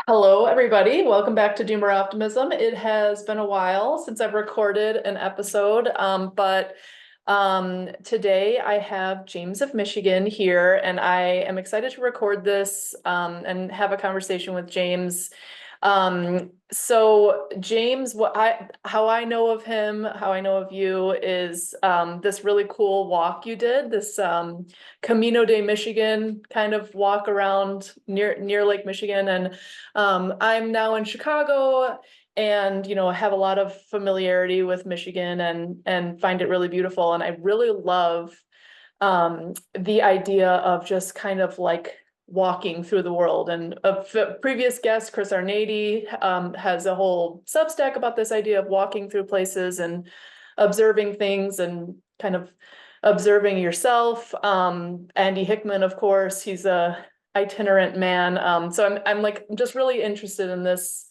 Hello, everybody. Welcome back to Doomer Optimism. It has been a while since I've recorded an episode, but today I have James of Michigan here, and I am excited to record this and have a conversation with James. So James, how I know of him, how I know of you is this really cool walk you did, this Camino de Michigan kind of walk around near Lake Michigan, and I'm now in Chicago and have a lot of familiarity with Michigan and find it really beautiful. And I really love the idea of just kind of like walking through the world. And a previous guest, Chris Arnady, has a whole Substack about this idea of walking through places and observing things and kind of observing yourself. Andy Hickman, of course, he's a itinerant man. So I'm like just really interested in this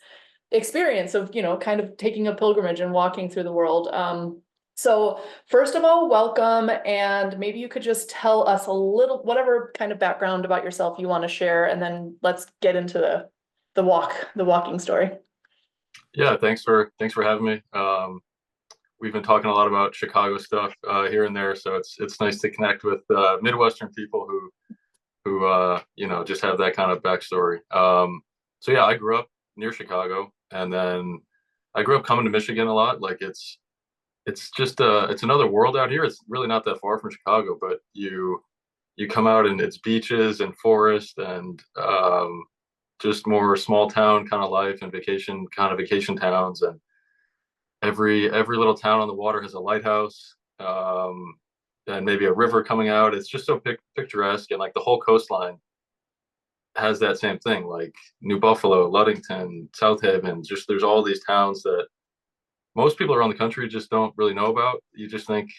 experience of, kind of taking a pilgrimage and walking through the world. So first of all, welcome, and maybe you could just tell us a little, whatever kind of background about yourself you want to share, and then let's get into the walking story. Yeah, thanks for having me. We've been talking a lot about Chicago stuff here and there, so it's nice to connect with Midwestern people who just have that kind of backstory. So yeah, I grew up near Chicago, and then I grew up coming to Michigan a lot. Like it's another world out here. It's really not that far from Chicago, but you come out and it's beaches and forest and just more small town kind of life and vacation towns, and every little town on the water has a lighthouse, and maybe a river coming out. It's just so picturesque, and like the whole coastline has that same thing, like New Buffalo, Ludington, South Haven. Just there's all these towns that most people around the country just don't really know about. You think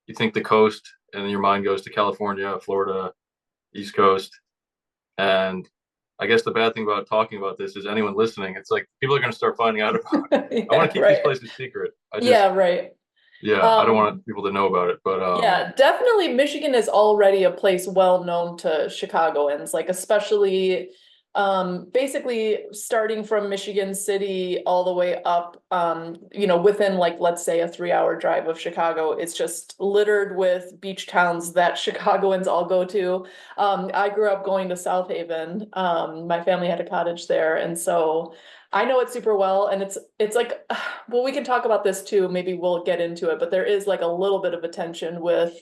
the coast, and then your mind goes to California, Florida, East Coast. And I guess the bad thing about talking about this is anyone listening, it's like people are going to start finding out about it. I want Yeah, to keep these right. places secret. Yeah, right. Yeah, I don't Um, want people to know about it. But Yeah, definitely Michigan is already a place well known to Chicagoans, like especially basically starting from Michigan City all the way up within like let's say a 3 hour drive of Chicago. It's just littered with beach towns that Chicagoans all go to. I grew up going to South Haven. My family had a cottage there, and so I know it super well, and it's like, well, we can talk about this too. Maybe we'll get into it, but there is like a little bit of a tension with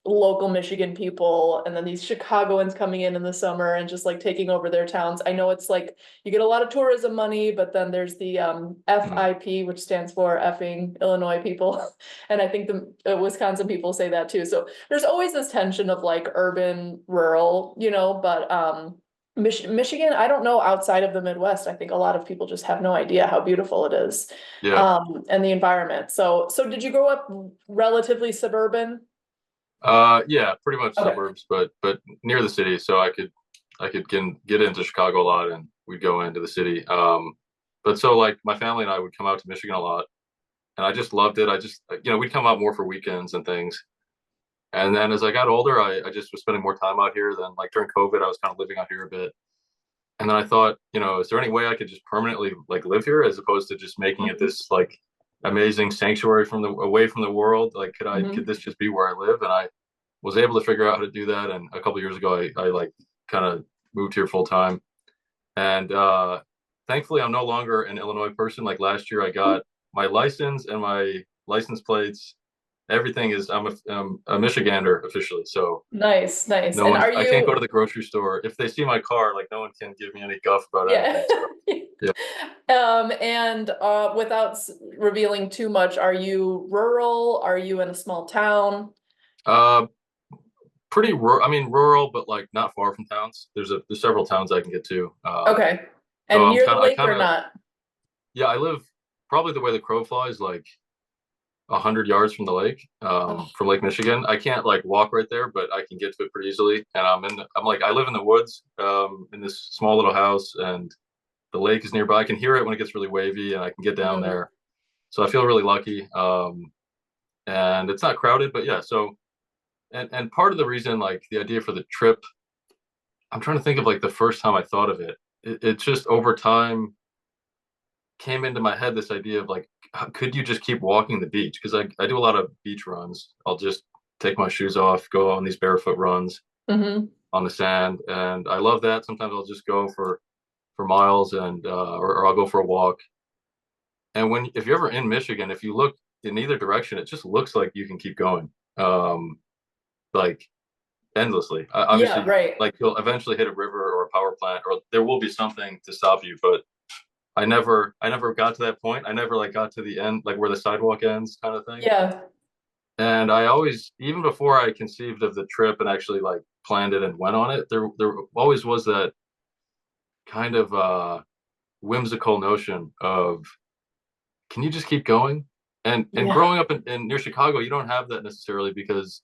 local Michigan people and then these Chicagoans coming in the summer and just like taking over their towns. I know it's like you get a lot of tourism money, but then there's the mm, FIP, which stands for effing Illinois people. And I think the Wisconsin people say that too. So there's always this tension of like urban, rural, but Michigan, I don't know outside of the Midwest. I think a lot of people just have no idea how beautiful it is, yeah, and the environment. So did you grow up relatively suburban? yeah, pretty much Okay. suburbs, but near the city, so I could get into Chicago a lot, and we'd go into the city. But so like my family and I would come out to Michigan a lot, and I just loved it. We'd come out more for weekends and things. And then as I got older, I just was spending more time out here. Then like during COVID, I was kind of living out here a bit. And then I thought, is there any way I could just permanently like live here as opposed to just making it Mhm. this like amazing sanctuary from the away from the world? Like, could Mhm. this just be where I live? And I was able to figure out how to do that. And a couple of years ago, I like kind of moved here full time. And thankfully, I'm no longer an Illinois person. Like last year, I got my license and my license plates. Everything is I'm a Michigander officially. So Nice, nice. no And one's are I can't go to you, the grocery store. If they see my car, like no one can give me any guff about yeah. anything. So yeah. And without revealing too much, are you rural? Are you in a small town? Uh pretty rural. I mean rural, but like not far from towns. There's several towns I can get to. Okay. So And near the lake or not? yeah, I live probably the way the crow flies, like 100 yards from the lake, Oh, from Lake Michigan. I can't like walk right there, but I can get to it pretty easily. And I'm like I live in the woods, in this small little house, and the lake is nearby. I can hear it when it gets really wavy, and I can get down mm, there. So I feel really lucky. And it's not crowded, but yeah. So and part of the reason, like the idea for the trip, I'm trying to think of like the first time I thought of it. it just over time came into my head this idea of like, could you just keep walking the beach? Because I do a lot of beach runs. I'll just take my shoes off, go on these barefoot runs Hmm. on the sand, and I love that. Sometimes I'll just go for miles and or I'll go for a walk. And when if you're ever in Michigan, if you look in either direction, it just looks like you can keep going, um, like endlessly. Yeah, Obviously, right. like you'll eventually hit a river or a power plant, or there will be something to stop you. But I never got to that point. I never like got to the end, like where the sidewalk ends, kind of thing. Yeah. And I always, even before I conceived of the trip and actually like planned it and went on it, there always was that kind of whimsical notion of can you just keep going? And Yeah. growing up in near Chicago, you don't have that necessarily because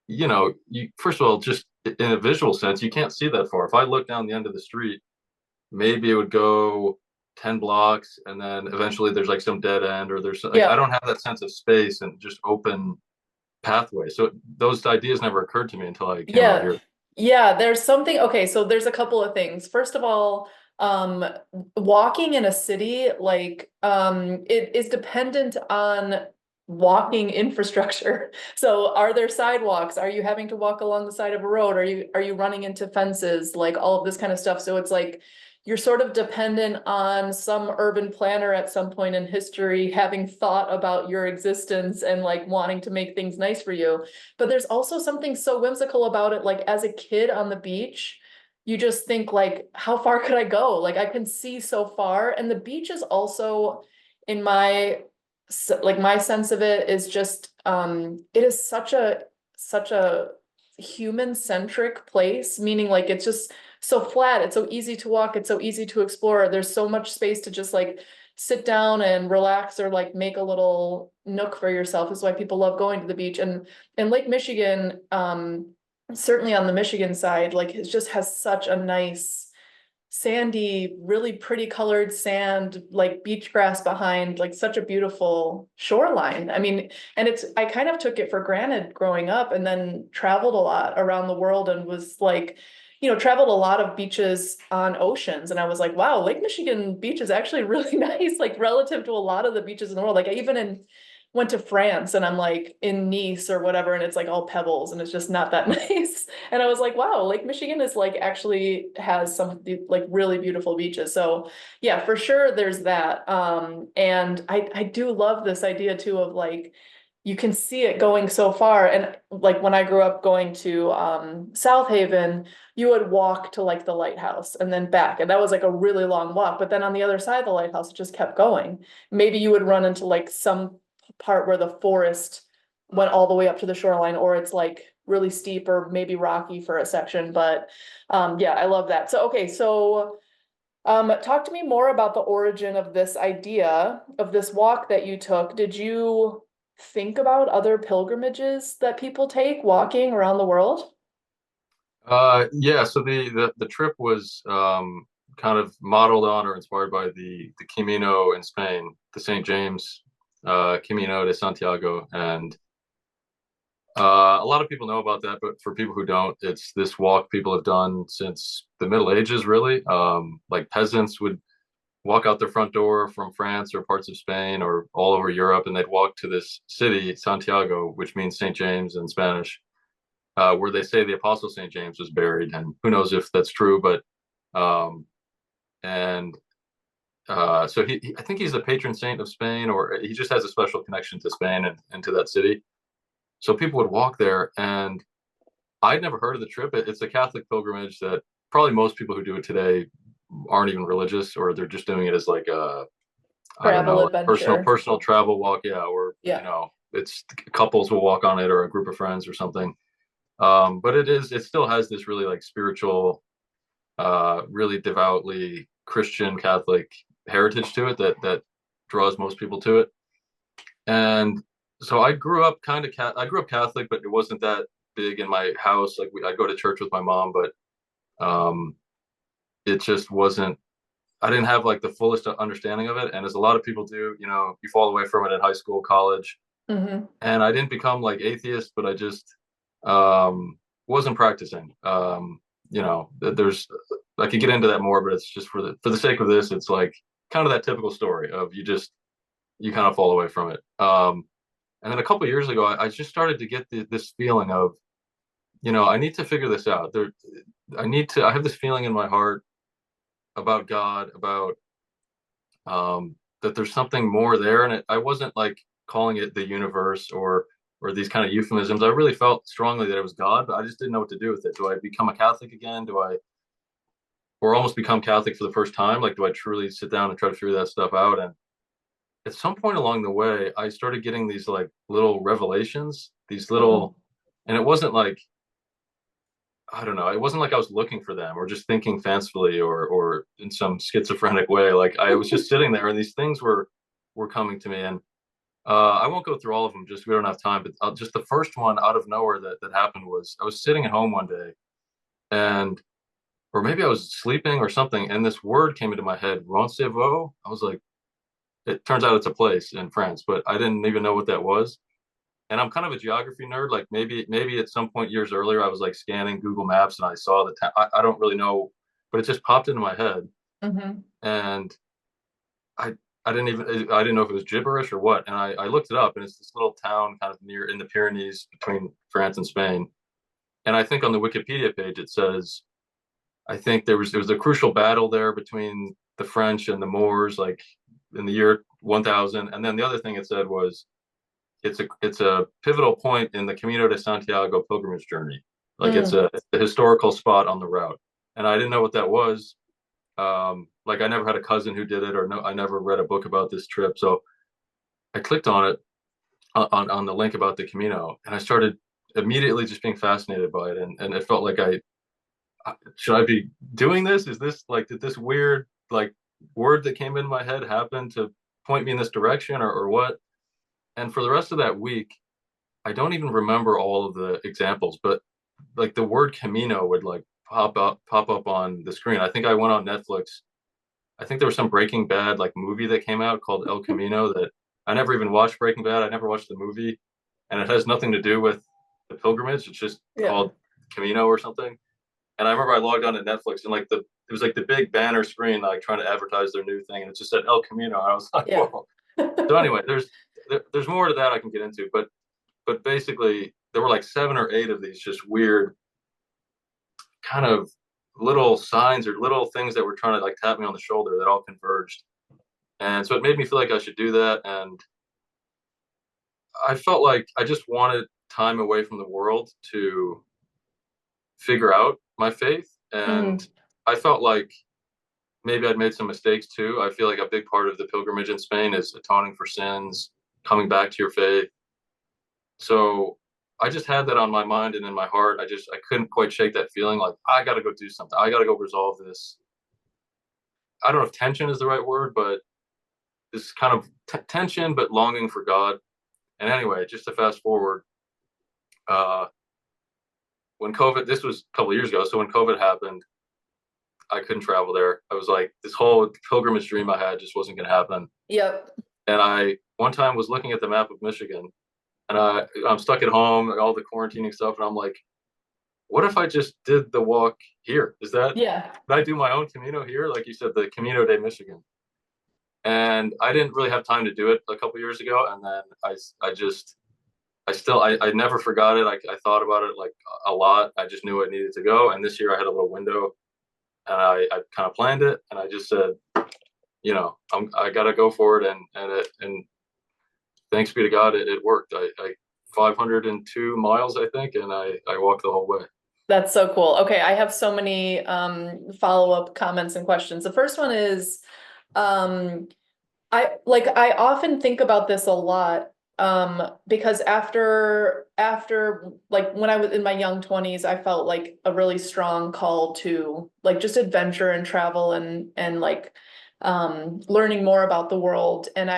you first of all, just in a visual sense, you can't see that far. If I look down the end of the street, maybe it would go 10 blocks and then eventually there's like some dead end or there's like I Yeah. don't have that sense of space and just open pathway. So those ideas never occurred to me until I came out Yeah. here. Yeah, there's something. Okay, so there's a couple of things. First of all, um, walking in a city, like, it is dependent on walking infrastructure. So are there sidewalks? Are you having to walk along the side of a road? Are you running into fences? Like all of this kind of stuff. So it's like you're sort of dependent on some urban planner at some point in history having thought about your existence and like wanting to make things nice for you. But there's also something so whimsical about it. Like as a kid on the beach, you just think like, how far could I go? Like I can see so far. And the beach is also in like my sense of it is just it is such a human centric place, meaning like it's just so flat, it's so easy to walk, it's so easy to explore. There's so much space to just like sit down and relax or like make a little nook for yourself is why people love going to the beach. And Lake Michigan, certainly on the Michigan side, like it just has such a nice sandy, really pretty colored sand, like beach grass behind, like such a beautiful shoreline. I mean, and I kind of took it for granted growing up and then traveled a lot around the world and was like, traveled a lot of beaches on oceans. And I was like, wow, Lake Michigan beach is actually really nice, like relative to a lot of the beaches in the world. Like I even went to France and I'm like in Nice or whatever, and it's like all pebbles and it's just not that nice. And I was like, wow, Lake Michigan is like actually has some of the like really beautiful beaches. So yeah, for sure there's that. And I do love this idea too of like you can see it going so far. And like when I grew up going to South Haven, you would walk to like the lighthouse and then back. And that was like a really long walk. But then on the other side of the lighthouse, it just kept going. Maybe you would run into like some part where the forest went all the way up to the shoreline, or it's like really steep or maybe rocky for a section. But yeah, I love that. So okay, so talk to me more about the origin of this idea of this walk that you took. Did you think about other pilgrimages that people take walking around the world? Yeah, so the trip was kind of modeled on or inspired by the Camino in Spain, the St. James Camino de Santiago, and a lot of people know about that, but for people who don't, it's this walk people have done since the Middle Ages, really. Like peasants would walk out their front door from France or parts of Spain or all over Europe, and they'd walk to this city, Santiago, which means St. James in Spanish, where they say the Apostle St. James was buried. And who knows if that's true, but um, and so I think he's the patron saint of Spain, or he just has a special connection to Spain and to that city. So people would walk there, and I'd never heard of the trip. It's a Catholic pilgrimage that probably most people who do it today aren't even religious, or they're just doing it as like a, I don't Travel know, like adventure. personal travel walk. Yeah, or Yeah. it's couples will walk on it or a group of friends or something. But it still has this really like spiritual, really devoutly Christian Catholic heritage to it that draws most people to it. And so I grew up Catholic, but it wasn't that big in my house. Like I go to church with my mom, but um, it just wasn't. I didn't have like the fullest understanding of it, and as a lot of people do, you fall away from it in high school, college, Hmm. and I didn't become like atheist, but I just um, wasn't practicing. there's I could get into that more, but it's just for the sake of this, it's like kind of that typical story of you kind of fall away from it. And then a couple of years ago, I just started to get this feeling of, I need to figure this out. I have this feeling in my heart about God, about that there's something more there. And I wasn't like calling it the universe or these kind of euphemisms. I really felt strongly that it was God, but I just didn't know what to do with it. Do I become a Catholic again? Or almost become Catholic for the first time? Like, do I truly sit down and try to figure that stuff out? And at some point along the way, I started getting these like little revelations, these Mm. little, and it wasn't like, I don't know, it wasn't like I was looking for them or just thinking fancifully or in some schizophrenic way. Like I was just sitting there and these things were coming to me. And I won't go through all of them, just we don't have time. But just the first one out of nowhere that happened was I was sitting at home one day, and or maybe I was sleeping or something, and this word came into my head, Roncevaux. I was like, it turns out it's a place in France, but I didn't even know what that was. And I'm kind of a geography nerd. Like maybe at some point years earlier, I was like scanning Google Maps and I saw the town. I don't really know, but it just popped into my head, Hmm. and I I didn't know if it was gibberish or what. And I looked it up, and it's this little town kind of near in the Pyrenees between France and Spain. And I think on the Wikipedia page it says I think there was a crucial battle there between the French and the Moors, like in the year 1000. And then the other thing it said was it's a pivotal point in the Camino de Santiago pilgrimage journey. Like Mm. it's a historical spot on the route. And I didn't know what that was. Like I never had a cousin who did it, or no, I never read a book about this trip. So I clicked on it on the link about the Camino, and I started immediately just being fascinated by it, and it felt like should I be doing this? Is this like did this weird like word that came in my head happen to point me in this direction or what? And for the rest of that week, I don't even remember all of the examples, but like the word Camino would like pop up on the screen. I think I went on Netflix. I think there was some Breaking Bad like movie that came out called El Camino that I never even watched Breaking Bad. I never watched the movie, and it has nothing to do with the pilgrimage. It's just Yeah. called Camino or something. And I remember I logged on to Netflix and like it was like the big banner screen like trying to advertise their new thing, and it just said El Camino. I was like, Yeah. whoa. So anyway, there's more to that I can get into, but basically there were like 7 or 8 of these just weird kind of little signs or little things that were trying to like tap me on the shoulder that all converged. And so it made me feel like I should do that. And I felt like I just wanted time away from the world to figure out my faith. And Mm. I felt like maybe I'd made some mistakes too. I feel like a big part of the pilgrimage in Spain is atoning for sins, coming back to your faith. So I just had that on my mind and in my heart. I couldn't quite shake that feeling like I got to go do something. I got to go resolve this. I don't know if tension is the right word, but this kind of tension, but longing for God. And anyway, just to fast forward, uh, when COVID, this was a couple of years ago. So when COVID happened, I couldn't travel there. I was like, this whole pilgrimage dream I had just wasn't going to happen. Yep. And I one time was looking at the map of Michigan, and I'm stuck at home, all the quarantining stuff, and I'm like, what if I just did the walk here? Yeah. Did I do my own Camino here? Like you said, the Camino de Michigan. And I didn't really have time to do it a couple years ago. And then I just, I never forgot it. I thought about it like a lot. I just knew I needed to go. And this year I had a little window, and I kind of planned it. And I just said, I got to go for it. And thanks be to God, it worked. I 502 miles, I think. And I walked the whole way. That's so cool. Okay, I have so many follow-up comments and questions. The first one is um I often think about this a lot because after like when I was in my young 20s, I felt like a really strong call to like just adventure and travel and like learning more about the world. And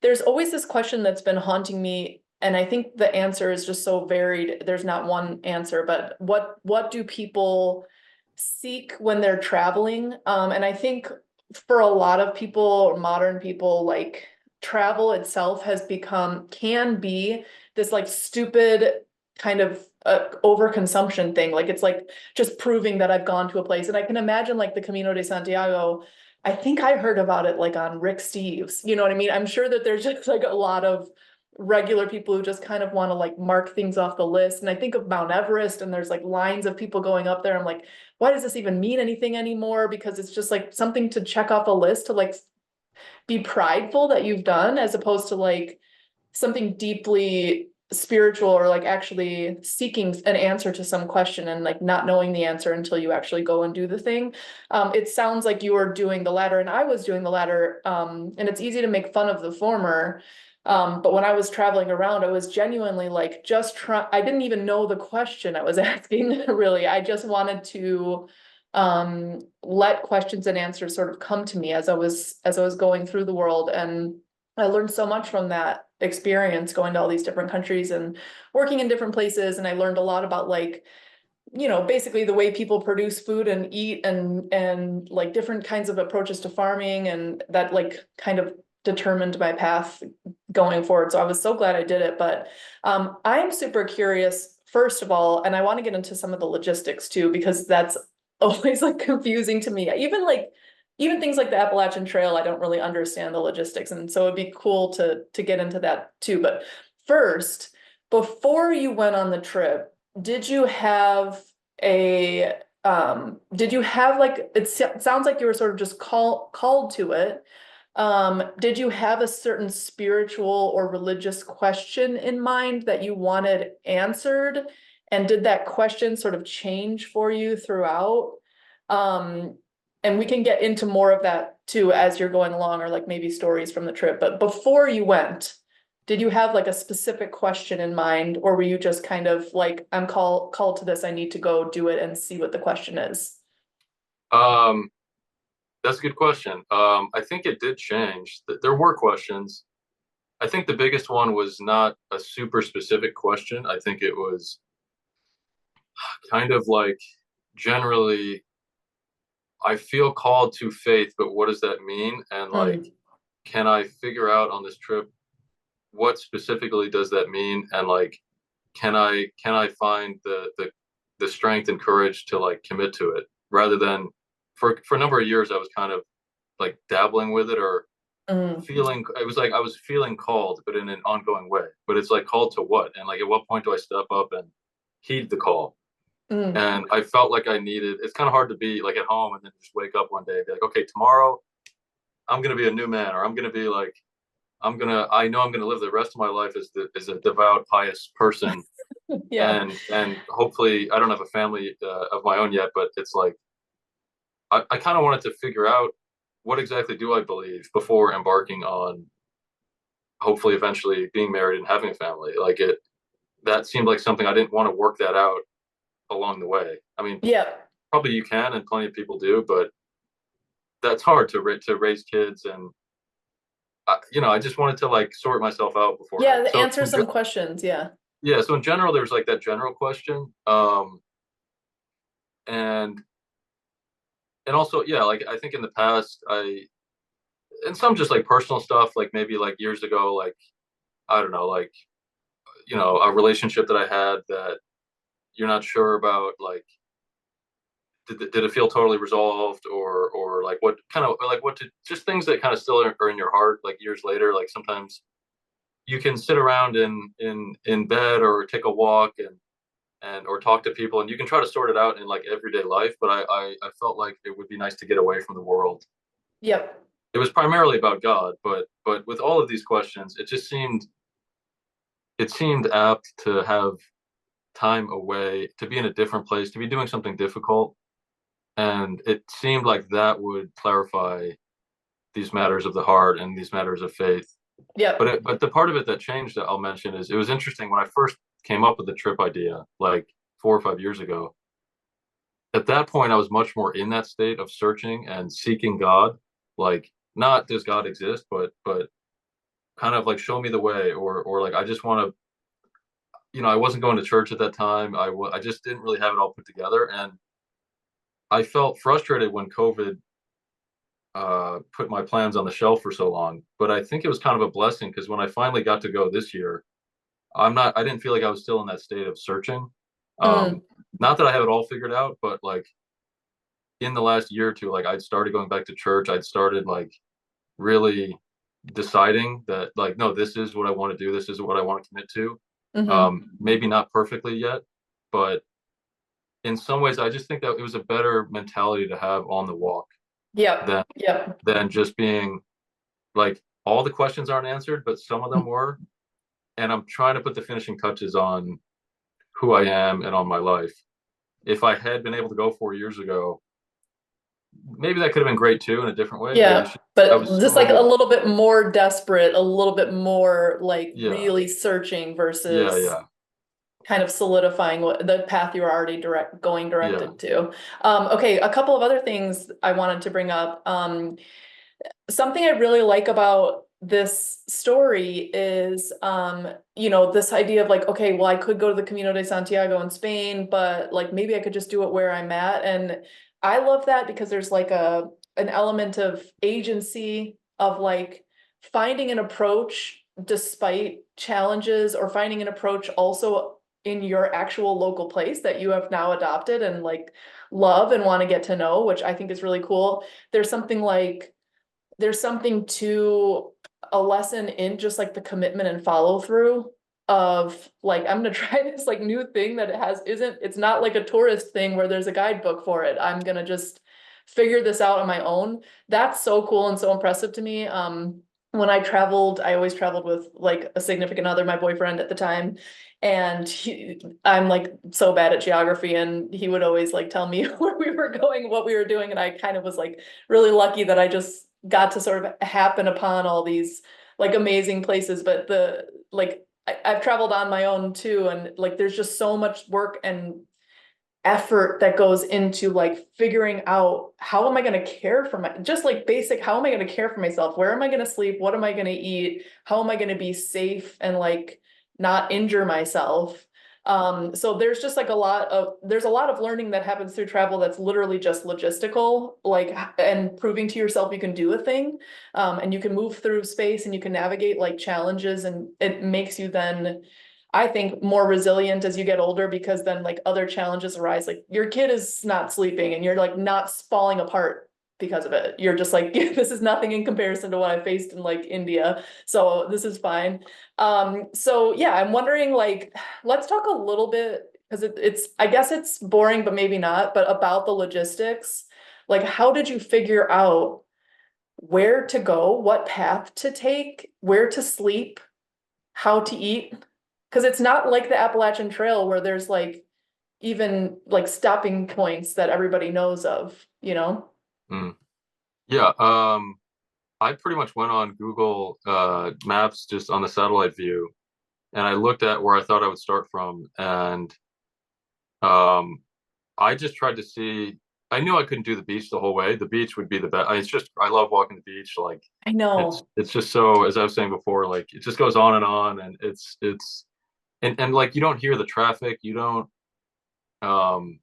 there's always this question that's been haunting me, and I think the answer is just so varied. There's not one answer, but what do people seek when they're traveling? And I think for a lot of people or modern people, like travel itself has become, can be this like stupid kind of a overconsumption thing. Like it's like just proving that I've gone to a place. And I can imagine like the Camino de Santiago. I think I heard about it like on Rick Steves. You know what I mean? I'm sure that there's just like a lot of regular people who just kind of want to like mark things off the list. And I think of Mount Everest and there's like lines of people going up there. I'm like, why does this even mean anything anymore? Because it's just like something to check off a list to like be prideful that you've done, as opposed to like something deeply spiritual or like actually seeking an answer to some question and like not knowing the answer until you actually go and do the thing. It sounds like you were doing the latter and I was doing the latter. And it's easy to make fun of the former. But when I was traveling around, I was genuinely like I didn't even know the question I was asking, really. I just wanted to let questions and answers sort of come to me as I was going through the world. And I learned so much from that experience going to all these different countries and working in different places. And I learned a lot about like, basically the way people produce food and eat and like different kinds of approaches to farming, and that like kind of determined my path going forward. So I was so glad I did it. But I'm super curious, first of all, and I want to get into some of the logistics too, because that's always like confusing to me. Even things like the Appalachian Trail, I don't really understand the logistics. And so it'd be cool to get into that too. But first, before you went on the trip, did you have a did you have like it sounds like you were sort of just called to it. Did you have a certain spiritual or religious question in mind that you wanted answered? And did that question sort of change for you throughout? Um, and we can get into more of that too as you're going along, or like maybe stories from the trip. But before you went, did you have like a specific question in mind, or were you just kind of like, I'm called to this, I need to go do it and see what the question is? Um, that's a good question. I think it did change. There were questions. I think the biggest one was not a super specific question. I think it was kind of like generally, I feel called to faith, but what does that mean? And like, Mm, can I figure out on this trip what specifically does that mean? And like, can I find the strength and courage to like commit to it rather than for a number of years I was kind of like dabbling with it or mm, feeling it was like I was feeling called, but in an ongoing way. But it's like called to what? And like at what point do I step up and heed the call? mm. And I felt like I needed it's kind of hard to be like at home and then just wake up one day and be like, okay, tomorrow I'm gonna be a new man, or I'm gonna be like I know I'm gonna live the rest of my life as a devout, pious person. Yeah. And hopefully I don't have a family of my own yet, but it's like I kind of wanted to figure out what exactly do I believe before embarking on hopefully eventually being married and having a family. Like it that seemed like something I didn't want to work that out along the way. I mean, Yeah. probably you can, and plenty of people do, but that's hard to raise kids, and I just wanted to like sort myself out beforehand. Yeah. So Answer some questions. Yeah. yeah, so in general, there's like that general question, and also yeah, like I think in the past and some just like personal stuff, like maybe like years ago, like I don't know, like a relationship that I had that you're not sure about, like did it feel totally resolved, or like what kind of like what to just things that kind of still are in your heart like years later. Like sometimes you can sit around in bed or take a walk and or talk to people and you can try to sort it out in like everyday life, but I felt like it would be nice to get away from the world. Yep. It was primarily about God, but with all of these questions it seemed apt to have time away, to be in a different place, to be doing something difficult. And it seemed like that would clarify these matters of the heart and these matters of faith. Yep. But the part of it that changed that I'll mention is it was interesting when I first came up with the trip idea, like 4 or 5 years ago. At that point, I was much more in that state of searching and seeking God. Like, not does God exist, but kind of like show me the way, or like I just want to. I wasn't going to church at that time. I just didn't really have it all put together, and I felt frustrated when COVID put my plans on the shelf for so long. But I think it was kind of a blessing because when I finally got to go this year, I didn't feel like I was still in that state of searching. Mm, Not that I have it all figured out, but like in the last year or two, like I'd started going back to church. I'd started like really deciding that like, no, this is what I want to do. This is what I want to commit to. hmm. Maybe not perfectly yet, but in some ways, I just think that it was a better mentality to have on the walk Yep, than yep. just being like all the questions aren't answered, but some of them were. And I'm trying to put the finishing touches on who I am and on my life. If I had been able to go 4 years ago, maybe that could have been great too in a different way. But Yeah, it's just, I but was just like a so, little bit more desperate, a little bit more like yeah, really searching yeah, versus yeah, kind of solidifying what the path you were already yeah. directed to. Okay, a couple of other things I wanted to bring up. Something I really like about this story is, this idea of like, okay, well, I could go to the Camino de Santiago in Spain, but like maybe I could just do it where I'm at. And I love that because there's like an element of agency of like finding an approach despite challenges or finding an approach also in your actual local place that you have now adopted and like love and want to get to know, which I think is really cool. There's something like there's something to a lesson in just like the commitment and follow through of like I'm gonna try this like new thing that it has isn't it's not like a tourist thing where there's a guidebook for it. I'm gonna just figure this out on my own. That's so cool and so impressive to me. When I traveled, I always traveled with like a significant other, my boyfriend at the time. And I'm like so bad at geography, and he would always like tell me where we were going, what we were doing, and I kind of was like really lucky that I just got to sort of happen upon all these like amazing places. But the like I've traveled on my own too, and like there's just so much work and effort that goes into like figuring out how am I going to care for my just like basic how am I going to care for myself, where am I going to sleep, what am I going to eat, how am I going to be safe and like not injure myself. So there's just like there's a lot of learning that happens through travel that's literally just logistical, like and proving to yourself you can do a thing, and you can move through space and you can navigate like challenges, and it makes you then I think more resilient as you get older because then like other challenges arise. Like your kid is not sleeping and you're like not falling apart because of it. You're just like, this is nothing in comparison to what I faced in like India. So this is fine. So yeah, I'm wondering like, let's talk a little bit because it's, I guess it's boring, but maybe not, but about the logistics. Like, how did you figure out where to go, what path to take, where to sleep, how to eat? Because it's not like the Appalachian Trail where there's like even like stopping points that everybody knows of, you know? Mm. Yeah. I pretty much went on Google Maps just on the satellite view, and I looked at where I thought I would start from, and um, I just tried to see. I knew I couldn't do the beach the whole way. The beach would be the best. It's just I love walking the beach. Like I it's know. it's just so, as I was saying before, like it just goes on, and and like you don't hear the traffic. You don't um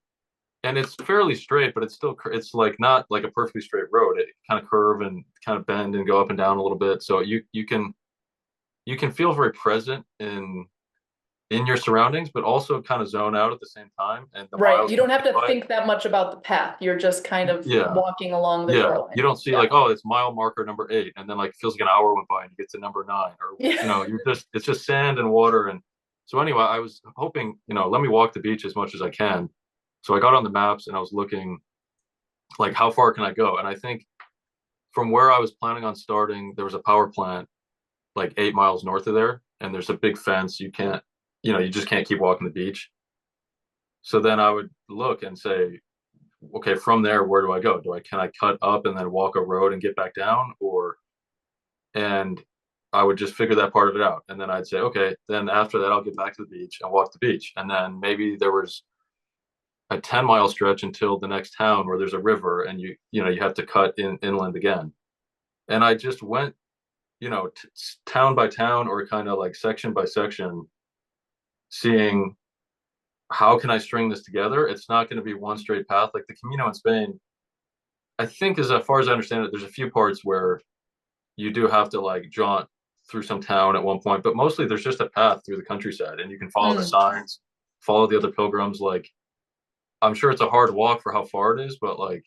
and it's fairly straight, but it's still it's like not like a perfectly straight road. It kind of curve and kind of bend and go up and down a little bit. So you can feel very present in your surroundings, but also kind of zone out at the same time. And the Right. miles You can don't have fly to by. think that much about the path. You're just kind of Yeah, walking along the yeah. You shoreline. don't see Yeah. like, oh, it's mile marker number 8, and then like it feels like an hour went by and you get to number 9, or Yeah. you're just it's just sand and water. And so anyway, I was hoping, let me walk the beach as much as I can. So I got on the maps and I was looking like how far can I go? And I think from where I was planning on starting, there was a power plant like 8 miles north of there, and there's a big fence. You can't, you just can't keep walking the beach. So then I would look and say, okay, from there, where do I go? Can I cut up and then walk a road and get back down, and I would just figure that part of it out. And then I'd say, okay, then after that, I'll get back to the beach and walk the beach. And then maybe there was a 10-mile stretch until the next town where there's a river, and you have to cut inland again. And I just went, town by town or kind of like section by section, seeing how can I string this together. It's not going to be one straight path. Like the Camino in Spain, I think, as far as I understand it, there's a few parts where you do have to like jaunt through some town at one point, but mostly there's just a path through the countryside, and you can follow the Mm. signs. follow the other pilgrims. Like, I'm sure it's a hard walk for how far it is, but like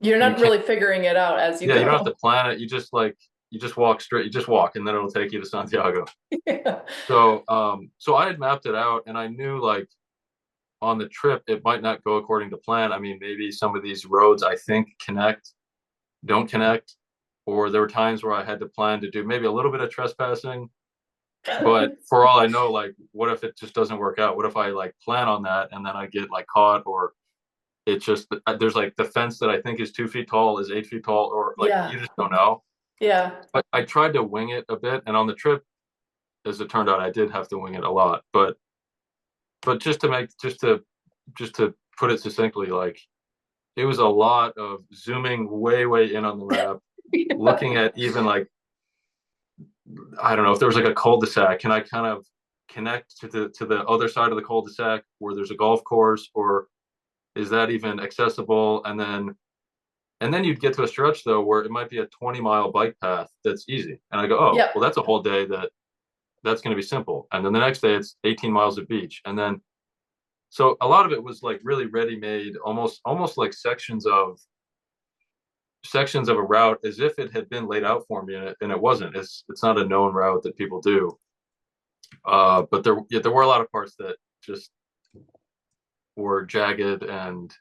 You're you not can't. really figuring it out as you Yeah, you don't have go. to plan it. You just like you just walk straight. You just walk, and then it'll take you to Santiago. Yeah. So I had mapped it out, and I knew like on the trip it might not go according to plan. I mean, maybe some of these roads I think don't connect, or there were times where I had to plan to do maybe a little bit of trespassing. But for all I know, like, what if it just doesn't work out? What if I like plan on that and then I get like caught, or it's just there's like the fence that I think is 2 feet tall is 8 feet tall, or like Yeah. you just don't know. Yeah. I tried to wing it a bit, and on the trip, as it turned out, I did have to wing it a lot. But just to put it succinctly, like it was a lot of zooming way in on the map, Yeah. looking at even like I don't know if there was like a cul-de-sac. Can I kind of connect to the other side of the cul-de-sac where there's a golf course, or is that even accessible? And then you'd get to a stretch though where it might be a 20-mile bike path that's easy, and I go, oh well, Yep. that's a whole day that's going to be simple. And then the next day it's 18 miles of beach, and then so a lot of it was like really ready made, almost like sections of a route as if it had been laid out for me, and it wasn't. It's not a known route that people do. But there were a lot of parts that just were jagged and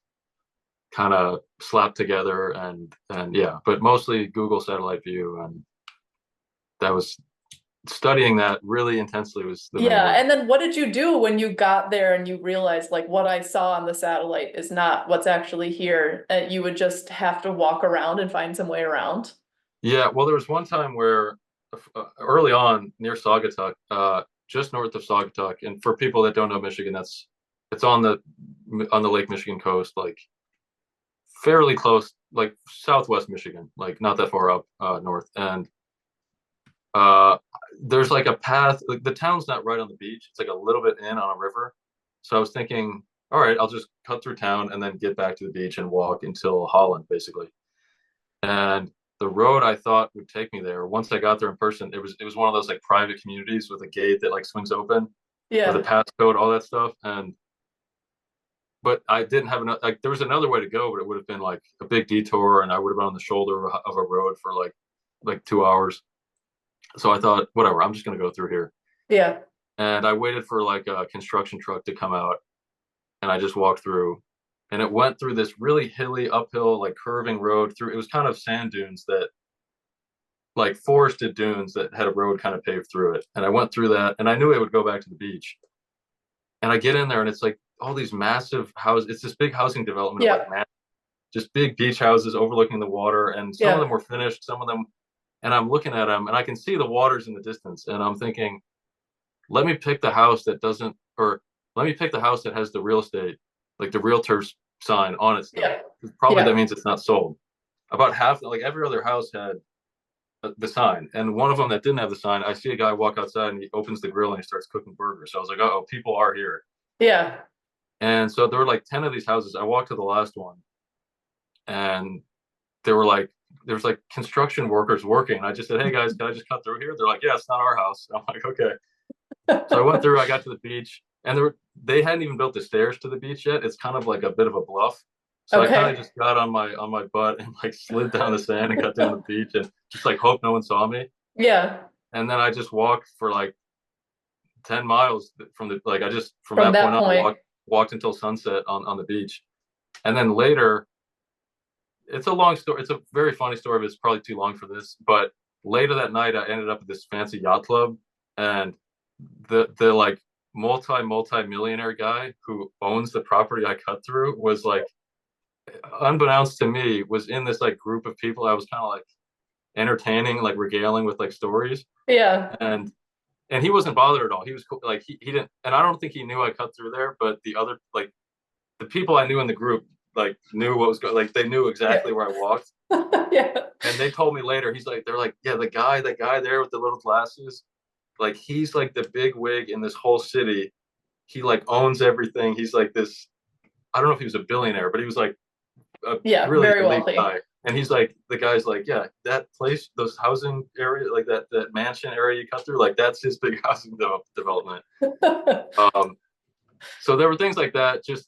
kind of slapped together, and yeah, but mostly Google satellite view, and that was studying that really intensely was the main Yeah. reason. And then what did you do when you got there and you realized like what I saw on the satellite is not what's actually here? And you would just have to walk around and find some way around. Yeah, well, there was one time where early on near Saugatuck, just north of Saugatuck, and for people that don't know Michigan, it's on the Lake Michigan coast, like fairly close, like southwest Michigan, like not that far up north. And uh, there's like a path. Like the town's not right on the beach; it's like a little bit in on a river. So I was thinking, all right, I'll just cut through town and then get back to the beach and walk until Holland, basically. And the road I thought would take me there, once I got there in person, it was one of those like private communities with a gate that like swings open with a Yeah. passcode, all that stuff. And but I didn't have enough. Like there was another way to go, but it would have been like a big detour, and I would have been on the shoulder of a road for like 2 hours. So I thought, whatever, I'm just gonna go through here. Yeah. And I waited for like a construction truck to come out, and I just walked through. And it went through this really hilly, uphill, like curving road through. It was kind of sand dunes that like forested dunes that had a road kind of paved through it. And I went through that, and I knew it would go back to the beach. And I get in there, and it's like all these massive houses. It's this big housing development of Yeah. like just big beach houses overlooking the water. And some of them Yeah. were finished, some of them. And I'm looking at them, and I can see the waters in the distance. And I'm thinking, let me pick the house that doesn't, or let me pick the house that has the real estate, like the realtor's sign on it still. Yeah. Probably that Yeah. means it's not sold. About half, like every other house had the sign, and one of them that didn't have the sign, I see a guy walk outside and he opens the grill and he starts cooking burgers. So I was like, oh, people are here. Yeah. And so there were like 10 of these houses. I walked to the last one, and there were like there's like construction workers working. I just said, hey guys, can I just cut through here? They're like, yeah, it's not our house. I'm like, okay. So I went through, I got to the beach, and they hadn't even built the stairs to the beach yet. It's kind of like a bit of a bluff. So I kind of Okay. just got on my butt and like slid down the sand and got down the beach and just like hope no one saw me. Yeah. And then I just walked for like 10 miles from the like I just from From that that point on point. walked until sunset on the beach. And then later, it's a long story. It's a very funny story, but it's probably too long for this. But later that night, I ended up at this fancy yacht club, and the like multi millionaire guy who owns the property I cut through was like, unbeknownst to me, was in this like group of people I was kind of like entertaining, like regaling with like stories, Yeah. and he wasn't bothered at all. He was cool. Like he didn't, and I don't think he knew I cut through there, but the other like the people I knew in the group like knew what was going. Like they knew Yeah. exactly where I walked. Yeah. And they told me later, they're like, yeah, that guy there with the little glasses, like he's like the big wig in this whole city. He like owns everything. He's like this. I don't know if he was a billionaire, but he was like a Yeah. really Very elite wealthy. guy. And he's like, the guy's like, yeah, that place, those housing area, like that mansion area you cut through, like that's his big housing development. Um, So there were things like that. Just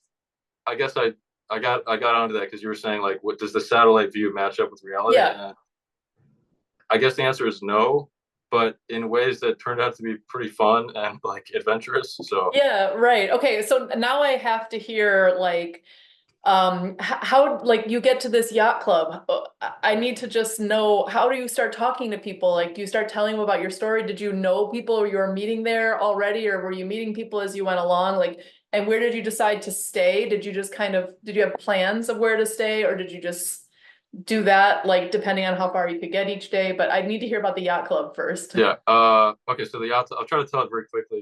I guess I got onto that because you were saying like, what does the satellite view match up with reality? Yeah. And I guess the answer is no, but in ways that turned out to be pretty fun and like adventurous. So Yeah, right. Okay, so now I have to hear like how like you get to this yacht club. I need to just know, how do you start talking to people? Like, do you start telling them about your story? Did you know people you were meeting there already, or were you meeting people as you went along? Like, and where did you decide to stay? Did you just kind of, did you have plans of where to stay, or did you just do that, like, depending on how far you could get each day? But I need to hear about the yacht club first. yeah, okay. So the yacht. I'll try to tell it very quickly.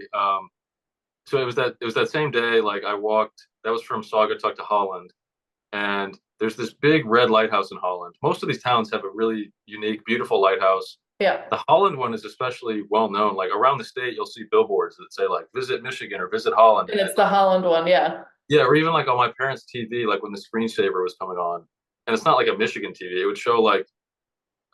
So it was that same day. Like I walked. That was from Saugatuck to Holland, and there's this big red lighthouse in Holland. Most of these towns have a really unique, beautiful lighthouse. Yeah. The Holland one is especially well known. Like around the state, you'll see billboards that say like "Visit Michigan" or "Visit Holland," And and it's the Holland one, yeah. yeah, or even like on my parents' TV, like when the screensaver was coming on, and it's not like a Michigan TV. It would show like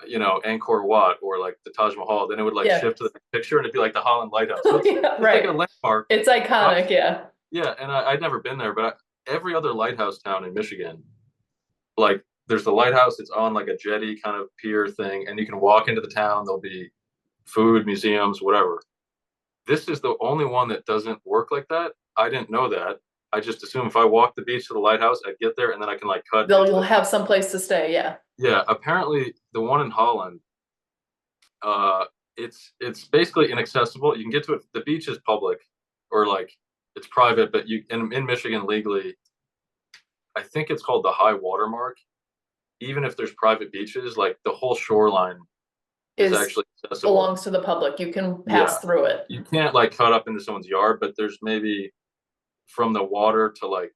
Angkor Wat or like the Taj Mahal. Then it would like Yeah. shift to the next picture, and it'd be like the Holland Lighthouse. So it's Yeah, it's like a right. landmark. It's I, iconic, yeah. yeah, and I'd never been there, but every other lighthouse town in Michigan, like there's the lighthouse. It's on like a jetty kind of pier thing, and you can walk into the town. There'll be food, museums, whatever. This is the only one that doesn't work like that. I didn't know that. I just assume if I walk the beach to the lighthouse, I'd get there and then I can like cut They'll into you'll the have some place to stay, yeah. yeah. Apparently, the one in Holland, uh, it's basically inaccessible. You can get to it. The beach is public or like it's private, but you in Michigan legally, I think it's called the high water mark. Even if there's private beaches, like the whole shoreline is Is actually accessible. belongs to the public. You can pass Yeah, through it. you can't like cut up into someone's yard, but there's maybe from the water to like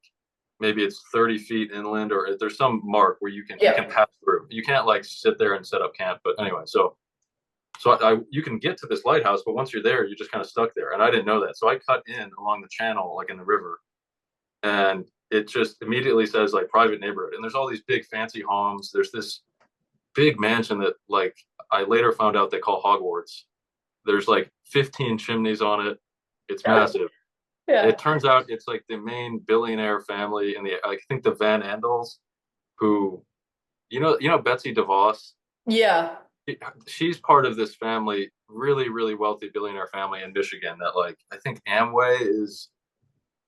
maybe it's 30 feet inland or there's some mark where you can Yep. pass through. You can't like sit there and set up camp. But anyway, so you can get to this lighthouse, but once you're there, you're just kind of stuck there. And I didn't know that. So I cut in along the channel, like in the river, and it just immediately says like private neighborhood. And there's all these big fancy homes. There's this big mansion that like I later found out they call Hogwarts. There's like 15 chimneys on it. It's massive. Yeah. It turns out it's like the main billionaire family in the I think the Van Andels, who Betsy DeVos. Yeah. She's part of this family, really really wealthy billionaire family in Michigan. That like I think Amway is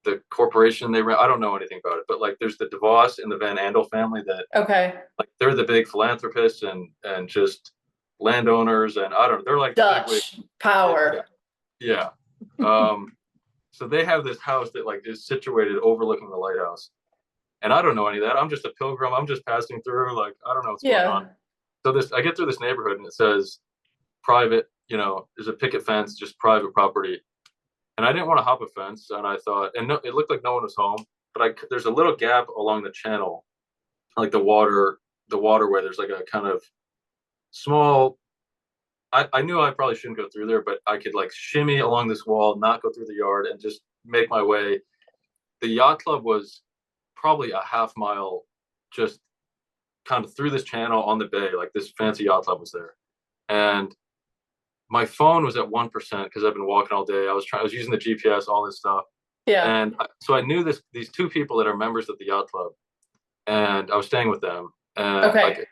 the corporation they run. I don't know anything about it, but like there's the DeVos and the Van Andel family that Okay. like they're the big philanthropists and just landowners and I don't know. They're like the big wig. Dutch Yeah, power. yeah. Um, so they have this house that like is situated overlooking the lighthouse. And I don't know any of that. I'm just a pilgrim. I'm just passing through. Like, I don't know what's going on. Yeah. So I get through this neighborhood and it says private, there's a picket fence, just private property. And I didn't want to hop a fence. And I thought, and no, it looked like no one was home, but there's a little gap along the channel, like the waterway. There's like a kind of small, I knew I probably shouldn't go through there, but I could like shimmy along this wall, not go through the yard and just make my way. The yacht club was probably a half mile just kind of through this channel on the bay. Like this fancy yacht club was there. And my phone was at 1% because I've been walking all day. I was using the GPS, all this stuff. Yeah. And so I knew these two people that are members of the yacht club and I was staying with them. And Okay. like